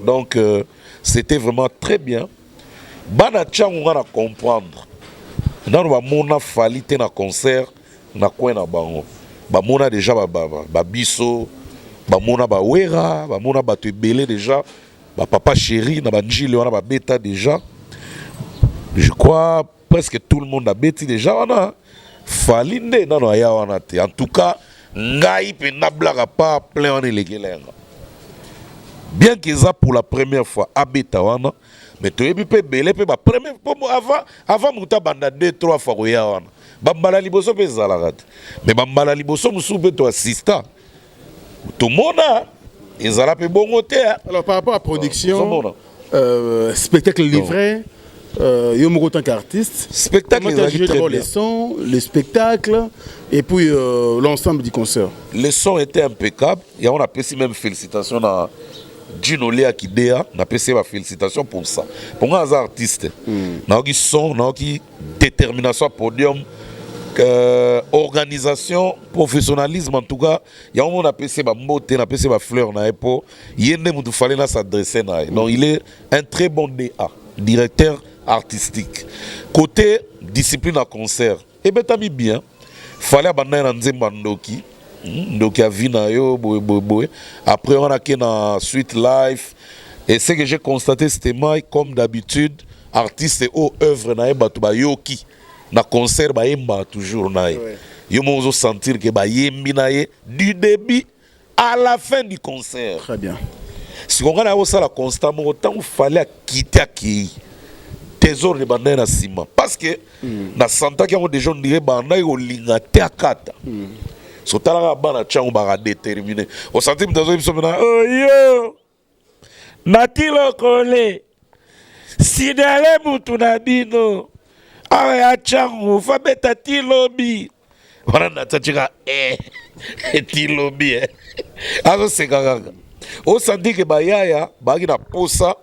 Donc, c'était vraiment très bien. Bana tchangu nga na comprendre. Nano ba mona falite na concert na coin na bango. Ba mona déjà ba biso, ba mona ba wera, ba mona ba tebele déjà, ba papa chéri na ba njile wana ba beta déjà. Je crois presque tout le monde a bêti déjà wana. Falinde nano aya wana te. En tout cas, ngai pe na blaga pas plein wana legelenga. Bien qu'ils ça pour la première fois à beta wana. Mais tu es peu belé peu premier avant muta banda 2-3 fois roya wana bambala liboso pe zalagat mais bambala liboso musu pe to assistant tout monde ezala pe bongo te. Alors par rapport à production spectacle livré yo moko tant qu'artiste spectacle d'abord les sons les spectacles et puis l'ensemble du concert. Les sons étaient impeccables et on a passé même félicitations à Gino Lea Kidea, n'a pas ma félicitations pour ça. Pour moi, un artiste, n'a qui son, n'a qui détermination, podium, organisation, professionnalisme en tout cas. Il y a un monde a passé ma beauté, n'a passé ma fleur, n'a pas. Il y a un monde fallait s'adresser n'a. Donc il est un très bon DA, directeur artistique. Côté discipline à concert, et ben t'as mis bien. Fallait abandonner un Nzembandoki. Donc il y a Vina yo après on a qui dans suite live et ce que j'ai constaté c'était moi comme d'habitude artiste et œuvre na ba to yoki na concert ba yemba toujours na yo mo sentir que ba yembi na du début à la fin du concert. Très bien. Si on a ça la constamment autant il fallait quitter qui trésor de banda na sima parce que na santa qui ont des gens dirait banda yo linga te akata. So talaka bana tchangu baka déterminé. Au centime de zone na oh yo natilo kole sidale mutu na bino awe ya tchangu fa beta tilobi wana natachika tilobi azo sekaka au centime ke bayaya baki na posa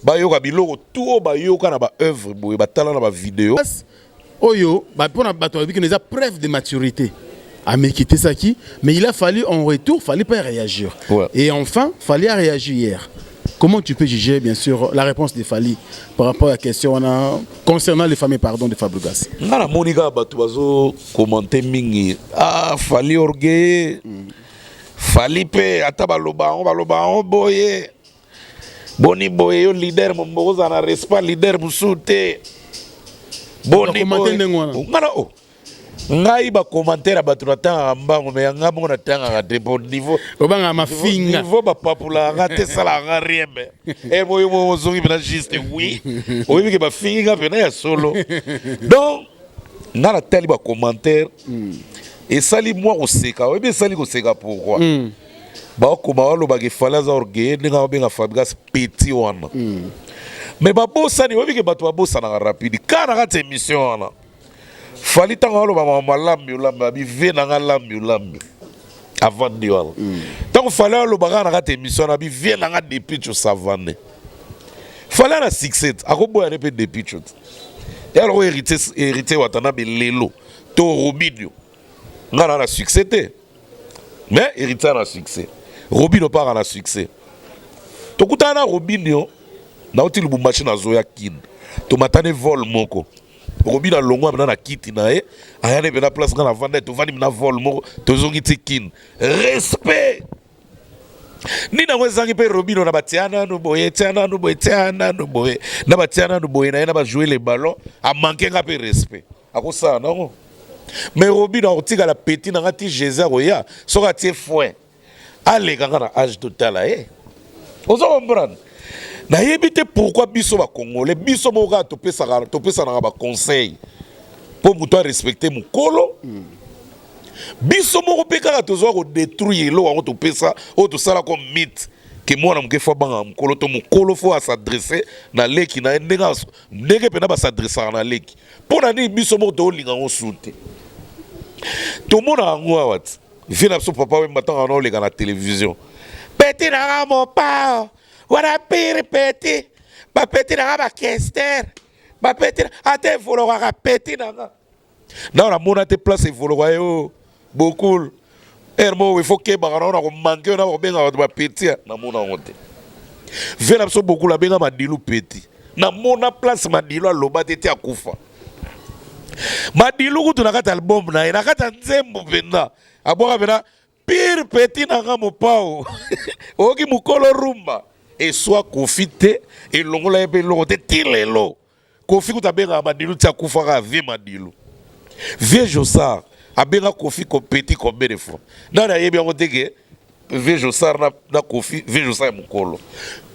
bayoka biloko tout bayoka na ba œuvre boye batala na ba vidéo oyo ba pona bato biki neza preuve de maturité. À me quitter ça qui, mais il a fallu en retour, fallait pas réagir. Ouais. Et enfin, fallait réagir hier. Comment tu peux juger, bien sûr, la réponse de Fali par rapport à la question concernant les familles, pardon, de Fabregas? Ngana monika batuazo commenter mingi. Ah, Fali orgueil. Fali pe atabaloba on boye. Boni boye yo leader mboza na respect leader musute. Boni boye. Ngana o. Ngai ba commentaire ba tunatanga mbango me yanga bongo natanga ka dépôt niveau obanga mafinga niveau ba papula ngate sala ngariembe e boyo mo zongi bina juste oui oyebi ke ba finga pena ya solo donc ngala tali ba commentaire et sali moi oseka oyebi sali koseka pourquoi ba koma walo ba ke fala za orgueil ninga obenga Fabregas petit wana mais ba bossa ni oyebi ke bato ba bossa na rapide kana ka émission wana fali tango alo ba malambi ulamba bi vena nga lambi ulambi avant de wala tango fali alo ba na kate émission na bi vena nga depuis tu savane fali na succès akoboya ne pe depuis tu et alors hérité watana be lelo to Robinho nga na succès te mais hérité na succès Robinho pas na succès to kutana Robinho na uti lubumbashi na zoya kin to matane vol moko Robi na longo na kiti na e ayane be na place na vanda to vani na vol mo to zongi tikin respect ni na wezangi pe Robino na batiana no boye tiana no boye tiana no boye na batiana no boye na ba jouer les ballons a manquer nga pe respect akosa non mais Robino otika la petit na ngati Jésus roya so ka tie foin ale kanga na âge total ozo comprendre na yebite pourquoi biso ba congolais biso moka to pesa na ba conseil pour muto respecter mukolo biso moko pe kaka tozo ko détruire lo wango to pesa o to sala comme mythe que mwana mke fa banga mukolo to mukolo faut s'adresser na leki na ndenge pe na ba s'adresser na leki pona ni biso moko to linga ngo sute to mona ngo wat vina so papa we matanga na olega na télévision petit na mon pa wana pire petit ba petit na ba kester ba petit ate volo ka petit na na mona te place volo yo beaucoup hermo il faut que ba na ko manquer na ko benga ba petit na mona ngote Vela biso beaucoup la benga Madilu Petit. Na mona place Madilu aloba tete akufa. Madilu kutu nakata album na nakata nzembo penda. Aboka penda pire Petit nanga mopao. Oki mukolo rumba. Et soit confité et longola ebe longo te tilelo. Kofi kuta benga Madilu tia kufa ka vie Madilu. Vie Jossard abenga Kofi ko Petit combien de fois. Nana yebi yango teke Vie Jossard na Kofi Vie Jossard mukolo.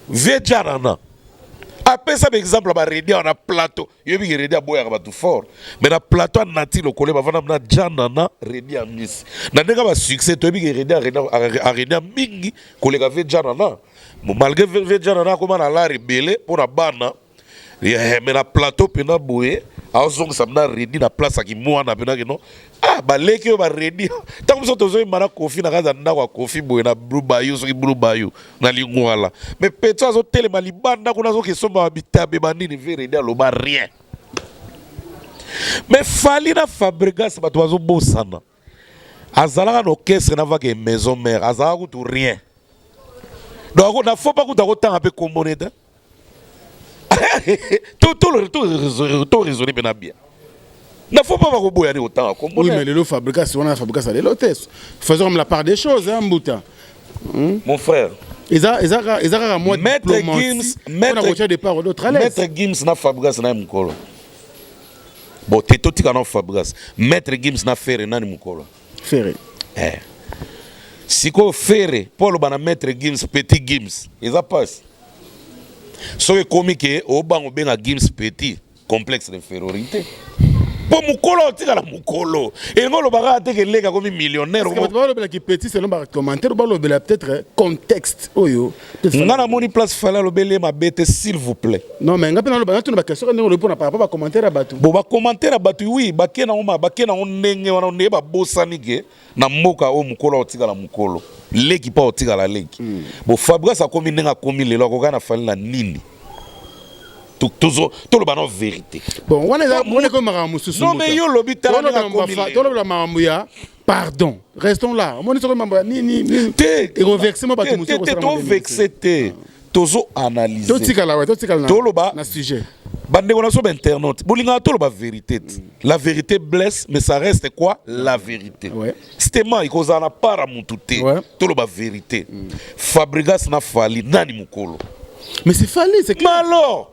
Vie Janana. Après ça, par exemple, on a réduit un plateau. Il y a réduit à boire tout fort. Mais le plateau a nati le collègue, on a Janana réduit à Miss. N'a pas succès, tu as réduit à Mingi, collègue avec Janana. Malgré que Janana, comment on a rébellé pour la banane. Mais le plateau, puis on a boire. Alors, ça m'a réduit la place qui moi, non. Ah, bah, les qui ont réduit. Tant que vous avez un Kofi, na casa na Kofi boy na Blue Bayou, so Blue Bayou na lingwala. Mais peut-être azo tele malibanda kuna zo ke somba habita be banini vere dia lo ba rien. Mais fali na Fabregas ba toazo bosana. Azala na orchestre na va ke maison mère, azala ku tout rien. Donc na faut pas ku ta ko temps pe commoneta. Tout raisonner bien bien. Il ne faut pas avoir autant. Oui, mais le Fabregas, si on a Fabregas, c'est l'hôtesse. Faisons la part des choses, hein, Mbouta. Mon frère. Maître Gims, Maître Gims n'a Fabregas n'a mukolo. Bon, t'es tout à Fabregas. Maître Gims n'a Ferré n'a mukolo. Ferré. Si qu'on Ferré, Paul Bana Maître Gims, Petit Gims, ils passent. So est comique, au banc au bien à Gims Petit, complexe d'infériorité. Pour mukolo tika la mukolo et ngolo baga teke lega comme millionnaire parce que ba ki petit c'est non ba commentaire ba lo bela peut-être contexte oyo ngana moni place fala lo bele ma bête s'il vous plaît non mais ngapena lo ba tu ba question ngolo répondre par rapport à commentaire batu bo ba commentaire batu oui ba kena oma ba kena on ndenge wana ne ba bosani ke na mboka o mukolo tika la mukolo leki pa tika la leki bo Fabregas a komi ndenga komi lelo ko kana fali na nini tout le ballon vérité. Bon, on est comme Maramoussou. Non, mais yo lobi pardon, restons là. On est comme ni et reversement pas tout monde. T'es vexé t'es. Tozo analyser. Tout le bas na sujet. Bande on a sur internet. Bolinga tout le bas vérité. La vérité blesse, mais ça reste quoi? La vérité. C'était moi, il cause en a pas à moutouté. Tout le bas vérité. Fabregas n'a fali nani mukolo. Mais c'est fallait, c'est clair. Mais alors.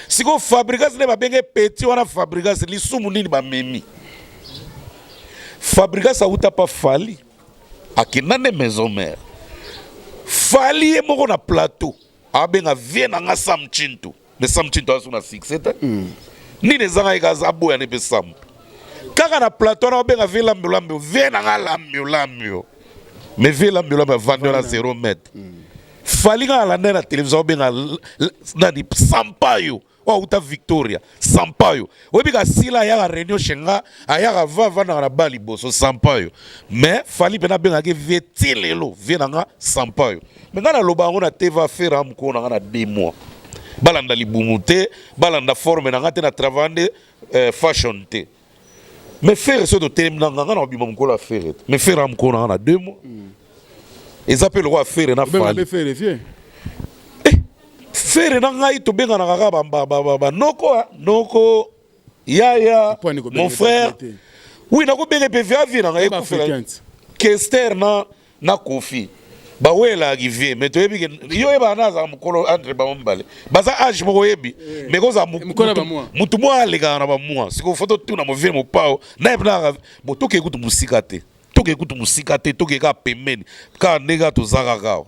Si vous Fabregas ne va bien petit, on a Fabregas, les sous-mounini ba memi. Fabregas a outa pas fali. A qui n'a ne maison mère. Fali et mon plateau. A bien a vien a Sam Chinto. Mais Sam Chinto a son a six, c'est ni les ans avec Azabo et ne Sam. Car on a plateau, on a bien a vien l'ambulambio, vien a l'ambulambio. Mais vien l'ambulambio vendu à 0 mètre. Fali à la télévision bien a dit Sampaio. Ou ta Victoria, Sampaio. Oui, parce que si là, il y a une réunion chez nga, il y a un bali bosso, Sampaio. Mais, fali bien bien que vétilelo, viens Sampaio. Mais quand le baron a va faire un coup, on a 2 mois. Balanda libumute, balanda forme, on a travaillé fashion te. Mais faire ce de thème, on a bien mon la faire. Mais faire un coup, on a 2 mois. Ils appellent le roi faire na fali. Faire na ngai to benga na kaka ba noko yaya mon frère oui na ko benga PVA vi na ngai ko fela Kester na Kofi ba wela give mais to yebi yo eba na za mukolo entre ba mbale baza age mo yebi mais ko za mutu mo alega na ba moi siko photo tu na mo vie mo pao na ebna bo to ke kutu musika te to ke ka pemeni ka nega to zaka ka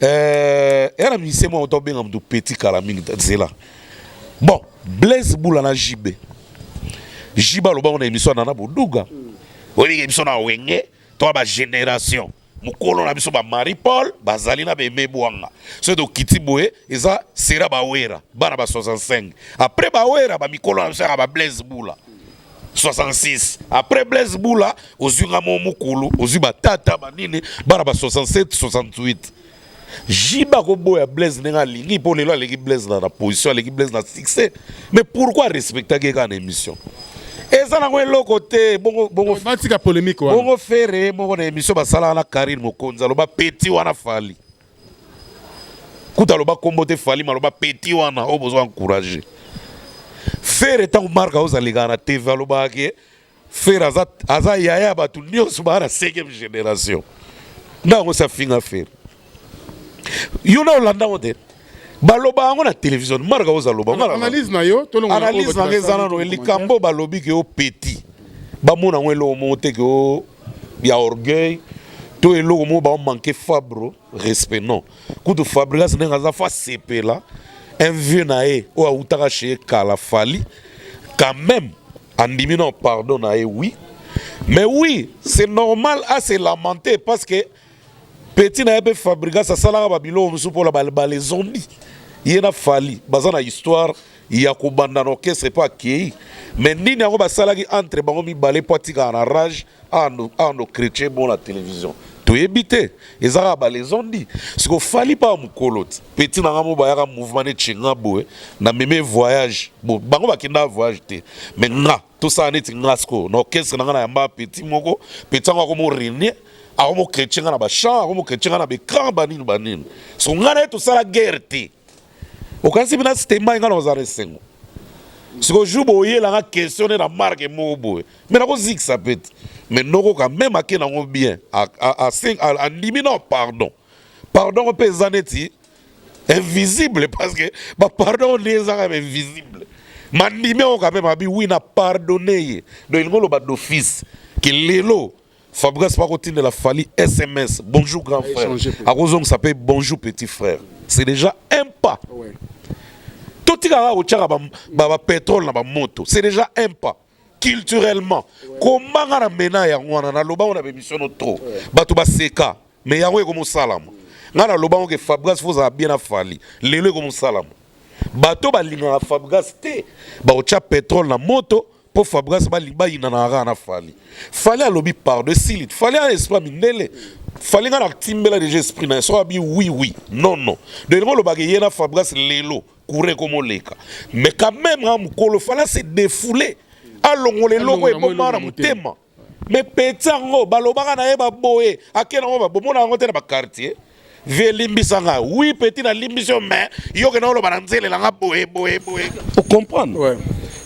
era musicien moi auto bien du petit calamine c'est là bon Blaise Boula na JB lo ba on émission na boduga oui émission na wenge to ba génération mukolo na biso ba Marie Paul bazali na be mebwanga so do kitiboe eza sera ba wera bana ba 65 après ba wera ba mikolo na sera ba Blaise Boula 66 après Blaise Boula ozunga mo mukulu ozuba tata banini bana ba 67 68 Jiba Kobo et Blaise n'est pas ligne pour les lois, l'équipe Blaise dans la position, l'équipe Blaise dans le succès. Mais pourquoi respecter quelqu'un en émission? Et ça n'a pas l'autre côté. Bon, polémique. Bon, faire mon émission, ça la carrière, mon konza, le petit ou la fali. kuta loba kombo te fali maloba petit wana o besoin encourager faire tant marka ozalika na TV loba ke faire aza yaya batu nyonso ba na 5e génération ndango sa finga faire yona olanda wote baloba ngo na télévision marka ozaloba analyse na yo to longo analyse na ngezana no likambo balobi ke o petit ba mona ngwelo monte ke o ya orgueil to eloko mo ba manquer Fabro respect non kutu Fabregas nenga za fa sepela un vieux nae o autaka chez Kala Fali quand même en diminuant pardon nae oui mais oui c'est normal à se lamenter parce que petit nae be Fabregas ça sala ba bilo musu pour la les zombies yena Fali bazana histoire ya ko banda no que c'est pas qui mais nini yango basalaki entre bango mibale potika na rage ando chrétien bon la télévision to ebité ezaka ba les ondi siko fali pa mukolo petit na ngamo bayaka mouvement ne chinga boe na meme voyage bon bango bakenda voyage te mais nga to sa neti ngasko no qu'est-ce na ngana yamba petit moko petit ngako mo réunir a mo chrétien na ba chant a mo chrétien na be grand banini so ngana to sala guerre te o kasi bina sistema ngana ozare sengo siko jubo yela nga questionner la marque mobo mais na ko zik ça peut mais non quand même à qui n'ont bien à non pardon on peut zaneti invisible parce que bah pardon les gens invisible mandime on quand même abi oui na pardonné donc il ngolo ba d'office que lelo Fabregas pas continuer de la Fali SMS bonjour grand frère à cause ça s'appelle bonjour petit frère c'est déjà un pas tout tika au tchara ba pétrole na ba moto c'est déjà un pas culturellement comment ngana mena ya ngwana na loba on a émission trop batu ba seka mais ya ko musalam ngana loba on que Fabregas faut ça bien afali lelo ko musalam bato ba linga Fabregas te ba ocha pétrole na moto pour Fabregas ba liba ina na ra na fali fallait à lobby par de silit fallait à esprit minele fallait ngana timbela déjà esprit na so abi oui non de ngo loba ke yena Fabregas lelo courir comme leka mais quand même ha mukolo fallait se défouler alongole loko e bomara mutema mais petango balobaka na yeba boye akena ngo ba bomona ngo tena ba quartier vie limbisanga oui petit na limbiso mais yo ke na lo banzele la nga boye vous comprendre ouais.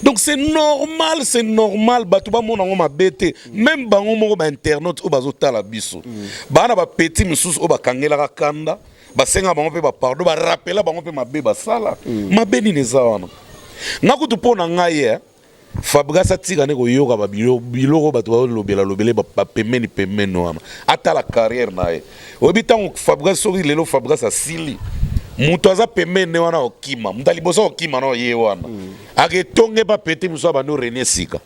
Donc c'est normal batu ba mona ngo mabete même bango moko ba internaute o bazota la biso bana ba petit misusu o bakangela ka kanda basenga bango pe ba pardon ba rappela bango pe mabe ba sala mabeni neza wana ngakutu pona ngaye Fabregas atika ne ko yoka ba biloko bato ba lobele ba pemeni wana ata la carrière nae obitango Fabregas soki lelo Fabregas asili muto aza pemeni wana okima mutali boso okima no ye wana aketonge ba pete muso ba no René Sika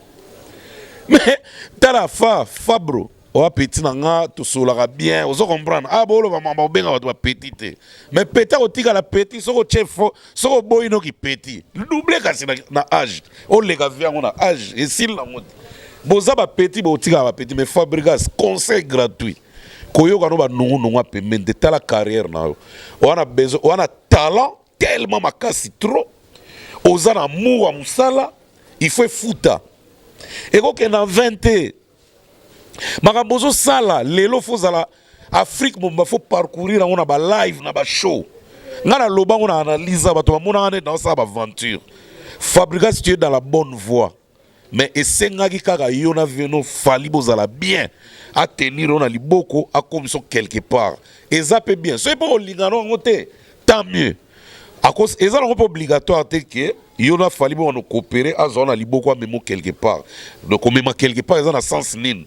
mais tala Fabro o petit nanga to solaka bien ozo comprendre bolo ba mama obenga ba petite mais peta otika la petit soko chefo soko boyino ki petit double kasi na âge o lega viango na âge et s'il la mode boza ba petit ba otika ba petit mais Fabregas conseil gratuit koyoka no ba nungu pemende tala carrière na wana besoin wana talent tellement makasi trop oza na amour musala il faut futa et ko ke na 20 Magabozo sala lelo fozala Afrique mo faut parcourir on a ba live na ba show ngana loba on a analyse bato ba mona ngane dans sa aventure Fabregas tu es dans la bonne voie mais esengaki kaka yona veno fali bozala bien à tenir on a liboko à comme so quelque part et ça peut bien c'est pas olingano ngote tant mieux à cause et ça non pas obligatoire te que yona fali bo on coopérer à zona liboko memo quelque part donc on même quelque part dans sens nin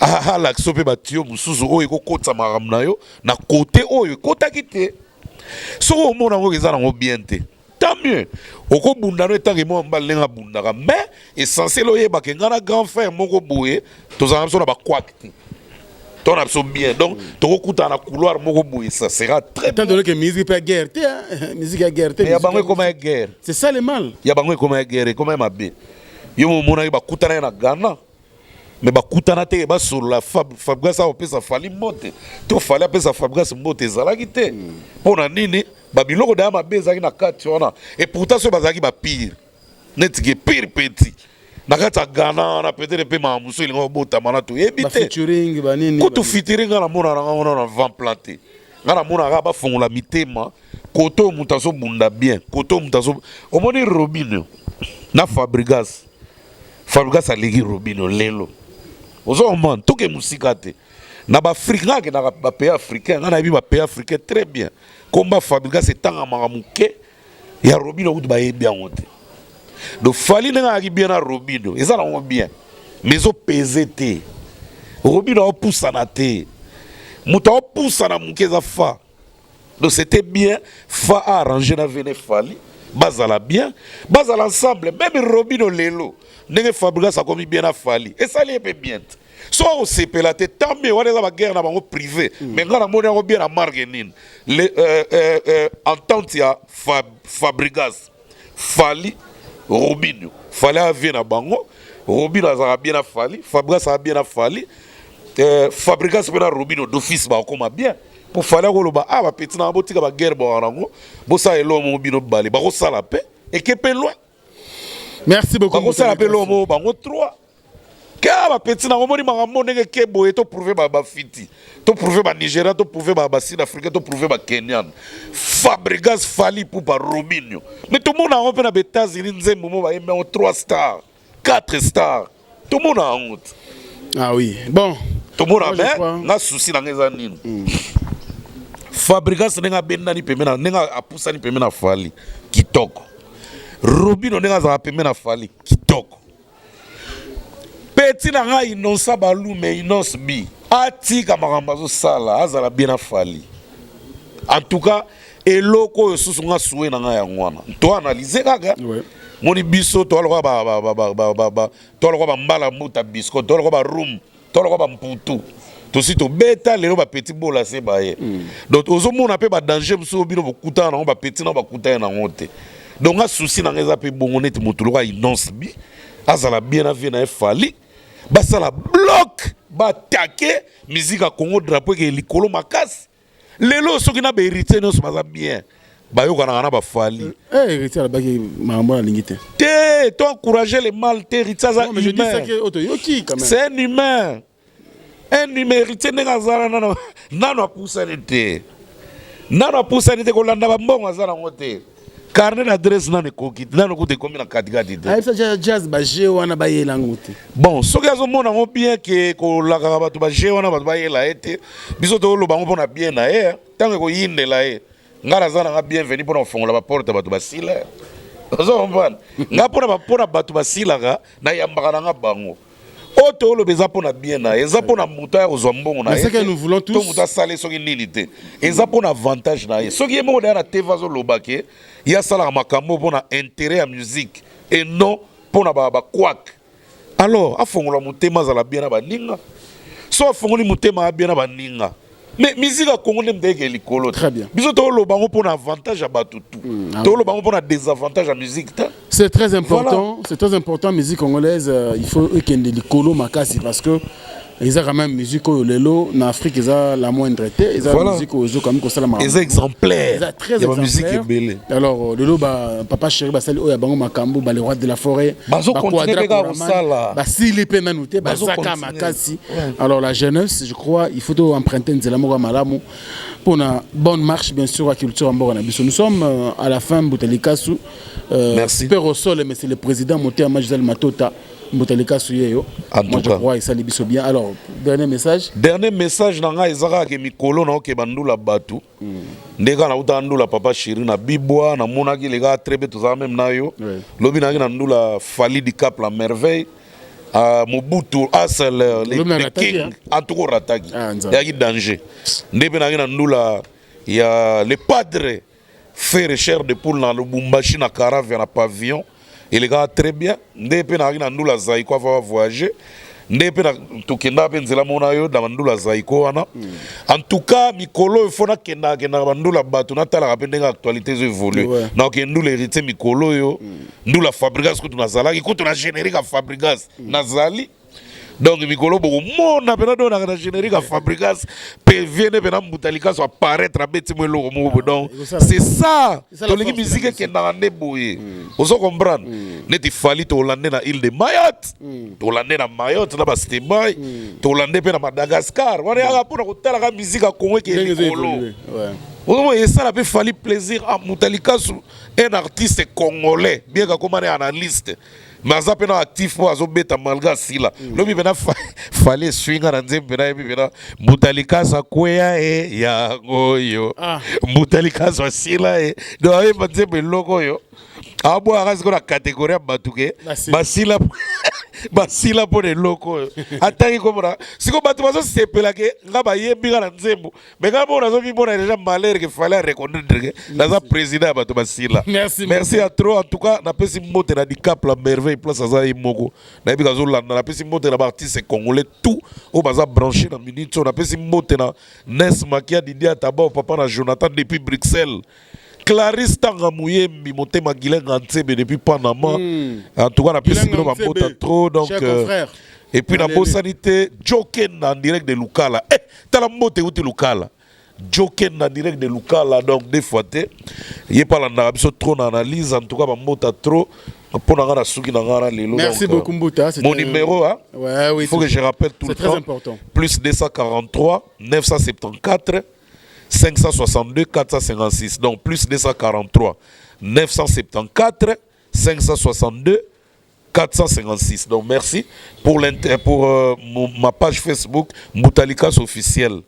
la sope batio musuzu oyo kokota maramna yo na côté oyo kota kité so o mona ngo ezana ngo bien te tant mieux oko bunda no etangi mo mbalenga bundaka mais essentiel oyeba ke ngana grand frère moko boye tozana so na ba kwakti ton absolu bien donc toko kuta na couloir moko boye ça sera très tant donné que musique pas guerre te musique à guerre te ya bango comme guerre c'est ça le mal ya bango comme guerre comme mabe yo mo mona ba kuta na Ghana mais ba kutana te ba sur la Fabregas a opesa fali mote to fali apesa Fabregas mote zalaki te pona nini ba biloko da ma bezaki na kati wana et pourtant so bazaki ba pire netike pire petit na kati Ghana na peut-être pe ma muso ilingo bota mana to ebite featuring ba nini ko to featuring na mona na vent planté ngana mona ga ba fongola mitema koto mutazo bunda bien koto mutazo omoni Robinho na Fabregas aligi Robinho lelo ozo man toke musika te na ba africain ke na ba pays africain na bi ba pays africain très bien combat Fabregas etanga makamuke ya Robinho utu ba bien ngote do fali nga aki bien na Robinho eza na bien mais o PZT Robinho o poussa na te muta o poussa na mukeza fa. Donc c'était bien, fa a arrangé na vene fali, bazala bien, bazala ensemble, même Robinho lelo, nenge Fabregas a commis bien à fali, et ça l'est bien. Soit on s'est pelate, tant mieux, on est dans la guerre dans le privé, mais quand on a bien à margenin, entente ya Fabregas, fali, Robinho, fali a bien à bango, Robinho a bien à fali, Fabregas a bien à fali, Fabregas a bien à Robinho d'office, bah comme bien. Pour faire ba petit na botika ba guerre ba rango bo sa elo mo bino bale ba ko sala pe et que pe loin. Merci beaucoup. Ba ko sala pe lo mo ba ngo 3 ka ba petit na mo ni makambo ndenge ke boye to prouver ba fiti to prouver ba Nigeria to prouver ba Sud Afrique to prouver ba Kenyan Fabregas fali pour ba Robinho mais tout le monde a on pe na États-Unis nzembo mo ba yembe 3 stars 4 stars tout le monde a honte. Ah oui bon tout le monde a ben na souci na ngeza nini. Fabregas nenga benda ni pemena nenga apusa ni pemena fali kitoko Robinho nenga za pemena fali kitoko petit na nga inonsa balu me inonce bi atika makamba zo sala azala bien fali en tout cas eloko yosusu nga suwe na nga ya ngwana to analyser kaka moni biso to aloko to aloko ba mbala muta bisco to aloko ba room to aloko ba mputu to si to beta lelo ba petit bola se baye donc ozo mona pe ba danger mso bino bokuta na ba petit na ba kuta na ngote donc nga souci na ngeza pe bongo net mutulu ka inonce bi azala bien na vie na fali basala bloc ba attaquer musique a Congo drapeau ke likolo makasi lelo soki na ba héritier no so baza bien ba yo kana ba fali héritier ba ki maman la lingite te to encourager les mal te héritier za mais je dis ça que auto yoki quand même c'est un humain. Un numérité n'est pas là, non, poussa l'été. Non, poussa l'été, qu'on l'a bon à Zaramote. Carnet d'adresse n'a ne coquille, n'a ne coûté comme la catégorie. Ah, ça, jazz, bagé, ou on a baillé l'angouté. Bon, ce qu'il y a au monde, on bien que la carabatou bagé, on a baillé la été. Bisous, le banc, on a bien la haie. Tant que vous y êtes là, Ngarazana a bien venu pour nous faire la porte à Batubasila. Vous comprenez? N'a pas Batubasila, n'a yambaranga bango. Oto lo beza pona bien na eza pona muta o zombongo na. C'est que nous voulons tous. To muta sale soki nilité. Eza pona avantage na ye. Soki yemo na tevazo lobake, ya sala makambo pona intérêt à musique et non pona ba kwak. Alors, afongola mutema za la bien na baninga. So afongoli mutema bien na baninga. Mais musique à Congo n'aime pas l'école. Très bien. Bisous to lo bango pona avantage à batutu. To lo bango pona désavantage à musique. C'est très important, voilà. C'est très important, musique congolaise, il faut qu'il y ait des colos makasi parce que ils ont quand même musique au lelo en Afrique ils ont la moindre été, ils ont musique aux autres comme ça la marque. Ils exemplaires. Ils ont très exemplaires. Musique est belle. Alors lelo ba papa chéri ba sali oya bango makambo ba les rois de la forêt. Bazo continuer ka sala. Ba sili pe nanuté ba zaka makasi. Alors la jeunesse, je crois, il faut emprunter nzela moko malamu pour une bonne marche bien sûr à culture en Borana. Nous sommes à la fin Boutelikasu. Merci. Père au sol, mais c'est le président Moté Amajzel Matota. Boutelikasu yeyo. Moi je crois il s'allie bien. Alors dernier message. Dernier message nanga ezaka ke mikolo na ke bandula batu. Ndeka na utandula papa chéri na bibwa na monaki les gars très bien tous même na yo. Lobi na ndula Fali di Cap la merveille. Mobutu Asel les King en tout cas rataki. Il y a danger. Ndebe na ndula il y a le padre faire cher de poule dans le Bumbashi na Caravane na pavillon. Et les gars très bien. Ndebe na ndula Zaiko va voyager. Ndebe na tukenda benzela mona yo da ndula Zaiko wana. En tout cas mikolo il faut na kenda ndula batu na tala rapende actualité zo évolue. Na ke ndula héritier mikolo yo ndula Fabregas ko tunazala ko tuna générique à Fabregas nazali. donc mikolo boko mona pena do na générique à Fabrikas pe viene pena Mutalikas va apparaître à beti mo loko mo donc c'est ça to leki musique qui na ndeboye ozo comprendre neti fali to holandais na île de Mayotte to holandais na Mayotte na bastemay to holandais pe na Madagascar wana ya pour ko tala ka musique à Congo qui est mikolo ouais. Et ça a fallu plaisir à Mutalikas, un artiste congolais, bien que comme analyste. Mais ça peut être actif pour azobeta malga sila. Lobi bena fallait swinga na nzembe na yebi bena Mutalikas akwea ya ngoyo. Mutalikas wasila do aye nzembe loko yo. Abo akazi ko na catégorie batuke basila basila pour les locaux ataki komona siko batu bazo sepela ke ngaba yebika na nzembo mais ngaba on azo bimona déjà malheur que fallait reconnaître que dans président batu basila merci à trop en tout cas na pesi mote na dicap la merveille place za imoko na yebika zo landa na pesi mote na artiste congolais tout au baza branché na minute on a pesi mote na Nes Makia Didia Taba papa na Jonathan depuis Bruxelles Clarisse Tangamouye Motema Guilen Ntsebe depuis Panama. En tout cas, on a pu signer ma botte trop. Donc, et puis, la bonne sanité, Joken en direct de Lukala. Eh, t'as la motte où tu Lukala. Joken en direct de Lukala. Donc, des fois, il n'y a pas l'analyse trop d'analyse. En tout cas, ma motte trop. Merci beaucoup, Mbouta. Mon numéro, hein? Ouais, oui, il faut que je rappelle tout le temps. C'est très important. Plus 243 974 562 456, donc plus 243 974 562 456. Donc merci pour ma page Facebook Mutalikas officiel.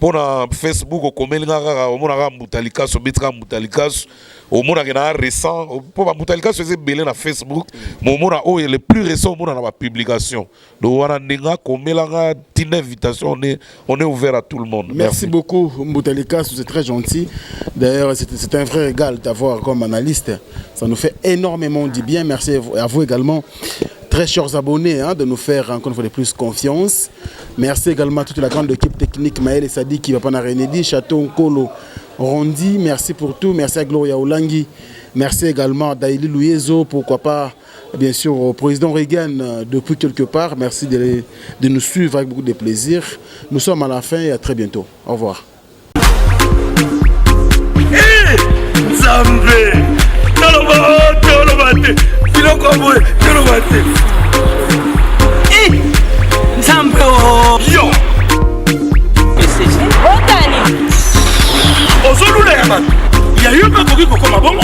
Pour Facebook au Komelingara au Monara Mutalikas au Betra Mutalikas au Monara récent pour Mutalikas faisait belé na Facebook mon Monara oh le plus récent au Monara publication donc on a ninga Komelanga une invitation on est ouvert à tout le monde. Merci beaucoup Mutalikas, c'est très gentil. D'ailleurs c'est un vrai régal d'avoir comme analyste, ça nous fait énormément du bien. Merci à vous également. Très chers abonnés, de nous faire encore une fois de plus confiance. Merci également à toute la grande équipe technique, Maël et Sadi qui va pas Renedi, Château Nkolo, Rondi, merci pour tout. Merci à Gloria Olangi. Merci également à Daïli Louyezo, pourquoi pas, bien sûr, au président Reagan depuis quelque part. Merci de nous suivre avec beaucoup de plaisir. Nous sommes à la fin et à très bientôt. Au revoir. Yo! Il y a eu un peu de comme bon.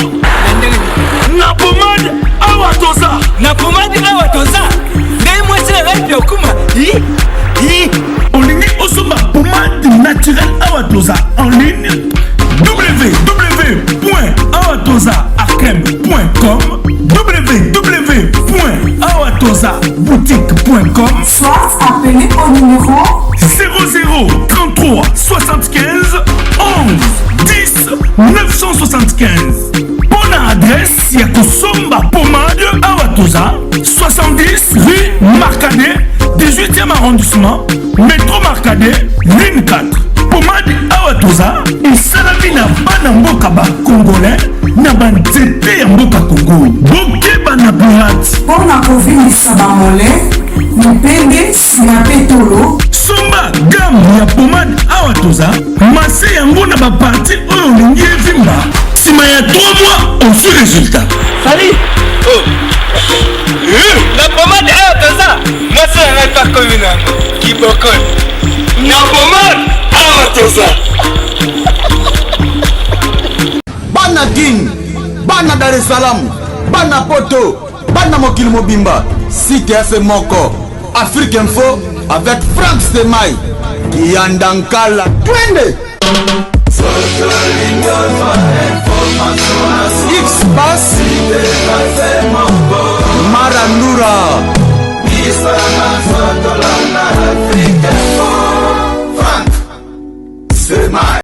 Na pomade awatoza. Na pomade awatoza. Dès moi c'est radio kuma. On ligne osoma pomade naturelle awatoza en ligne www.awatozaarkem.com www.awatozaboutique.com Soit appelé au numéro 00 33 75 11 10 975. Bonne adresse, Yakosomba Pomade Awatoza, 70 rue Marcadet, 18e arrondissement, métro Marcadet, ligne 4. Pomade Awatoza, et Salamina Banamboka Congolais, Nabanzete Yamboka Congo, Boke Banaburat. Pour la COVID Sabamole, Mupende Sinapetolo. Somba gamme ya pomade Awatoza, masse yango na ba parti oyo lingi vimba. Sima ya 3 mois, on fait résultat. Salut! Oh! La pomade Awatoza, moi c'est un pas comme qui bokon. La pomade Awatoza. Bana King, Bana Dar es Salaam, Bana Poto, Bana Mokil Mobimba, CTF Moko, Afrique Info avec Franck Stemai, Yandankala, Twende. X-Bass, Marandura, Franck Stemai.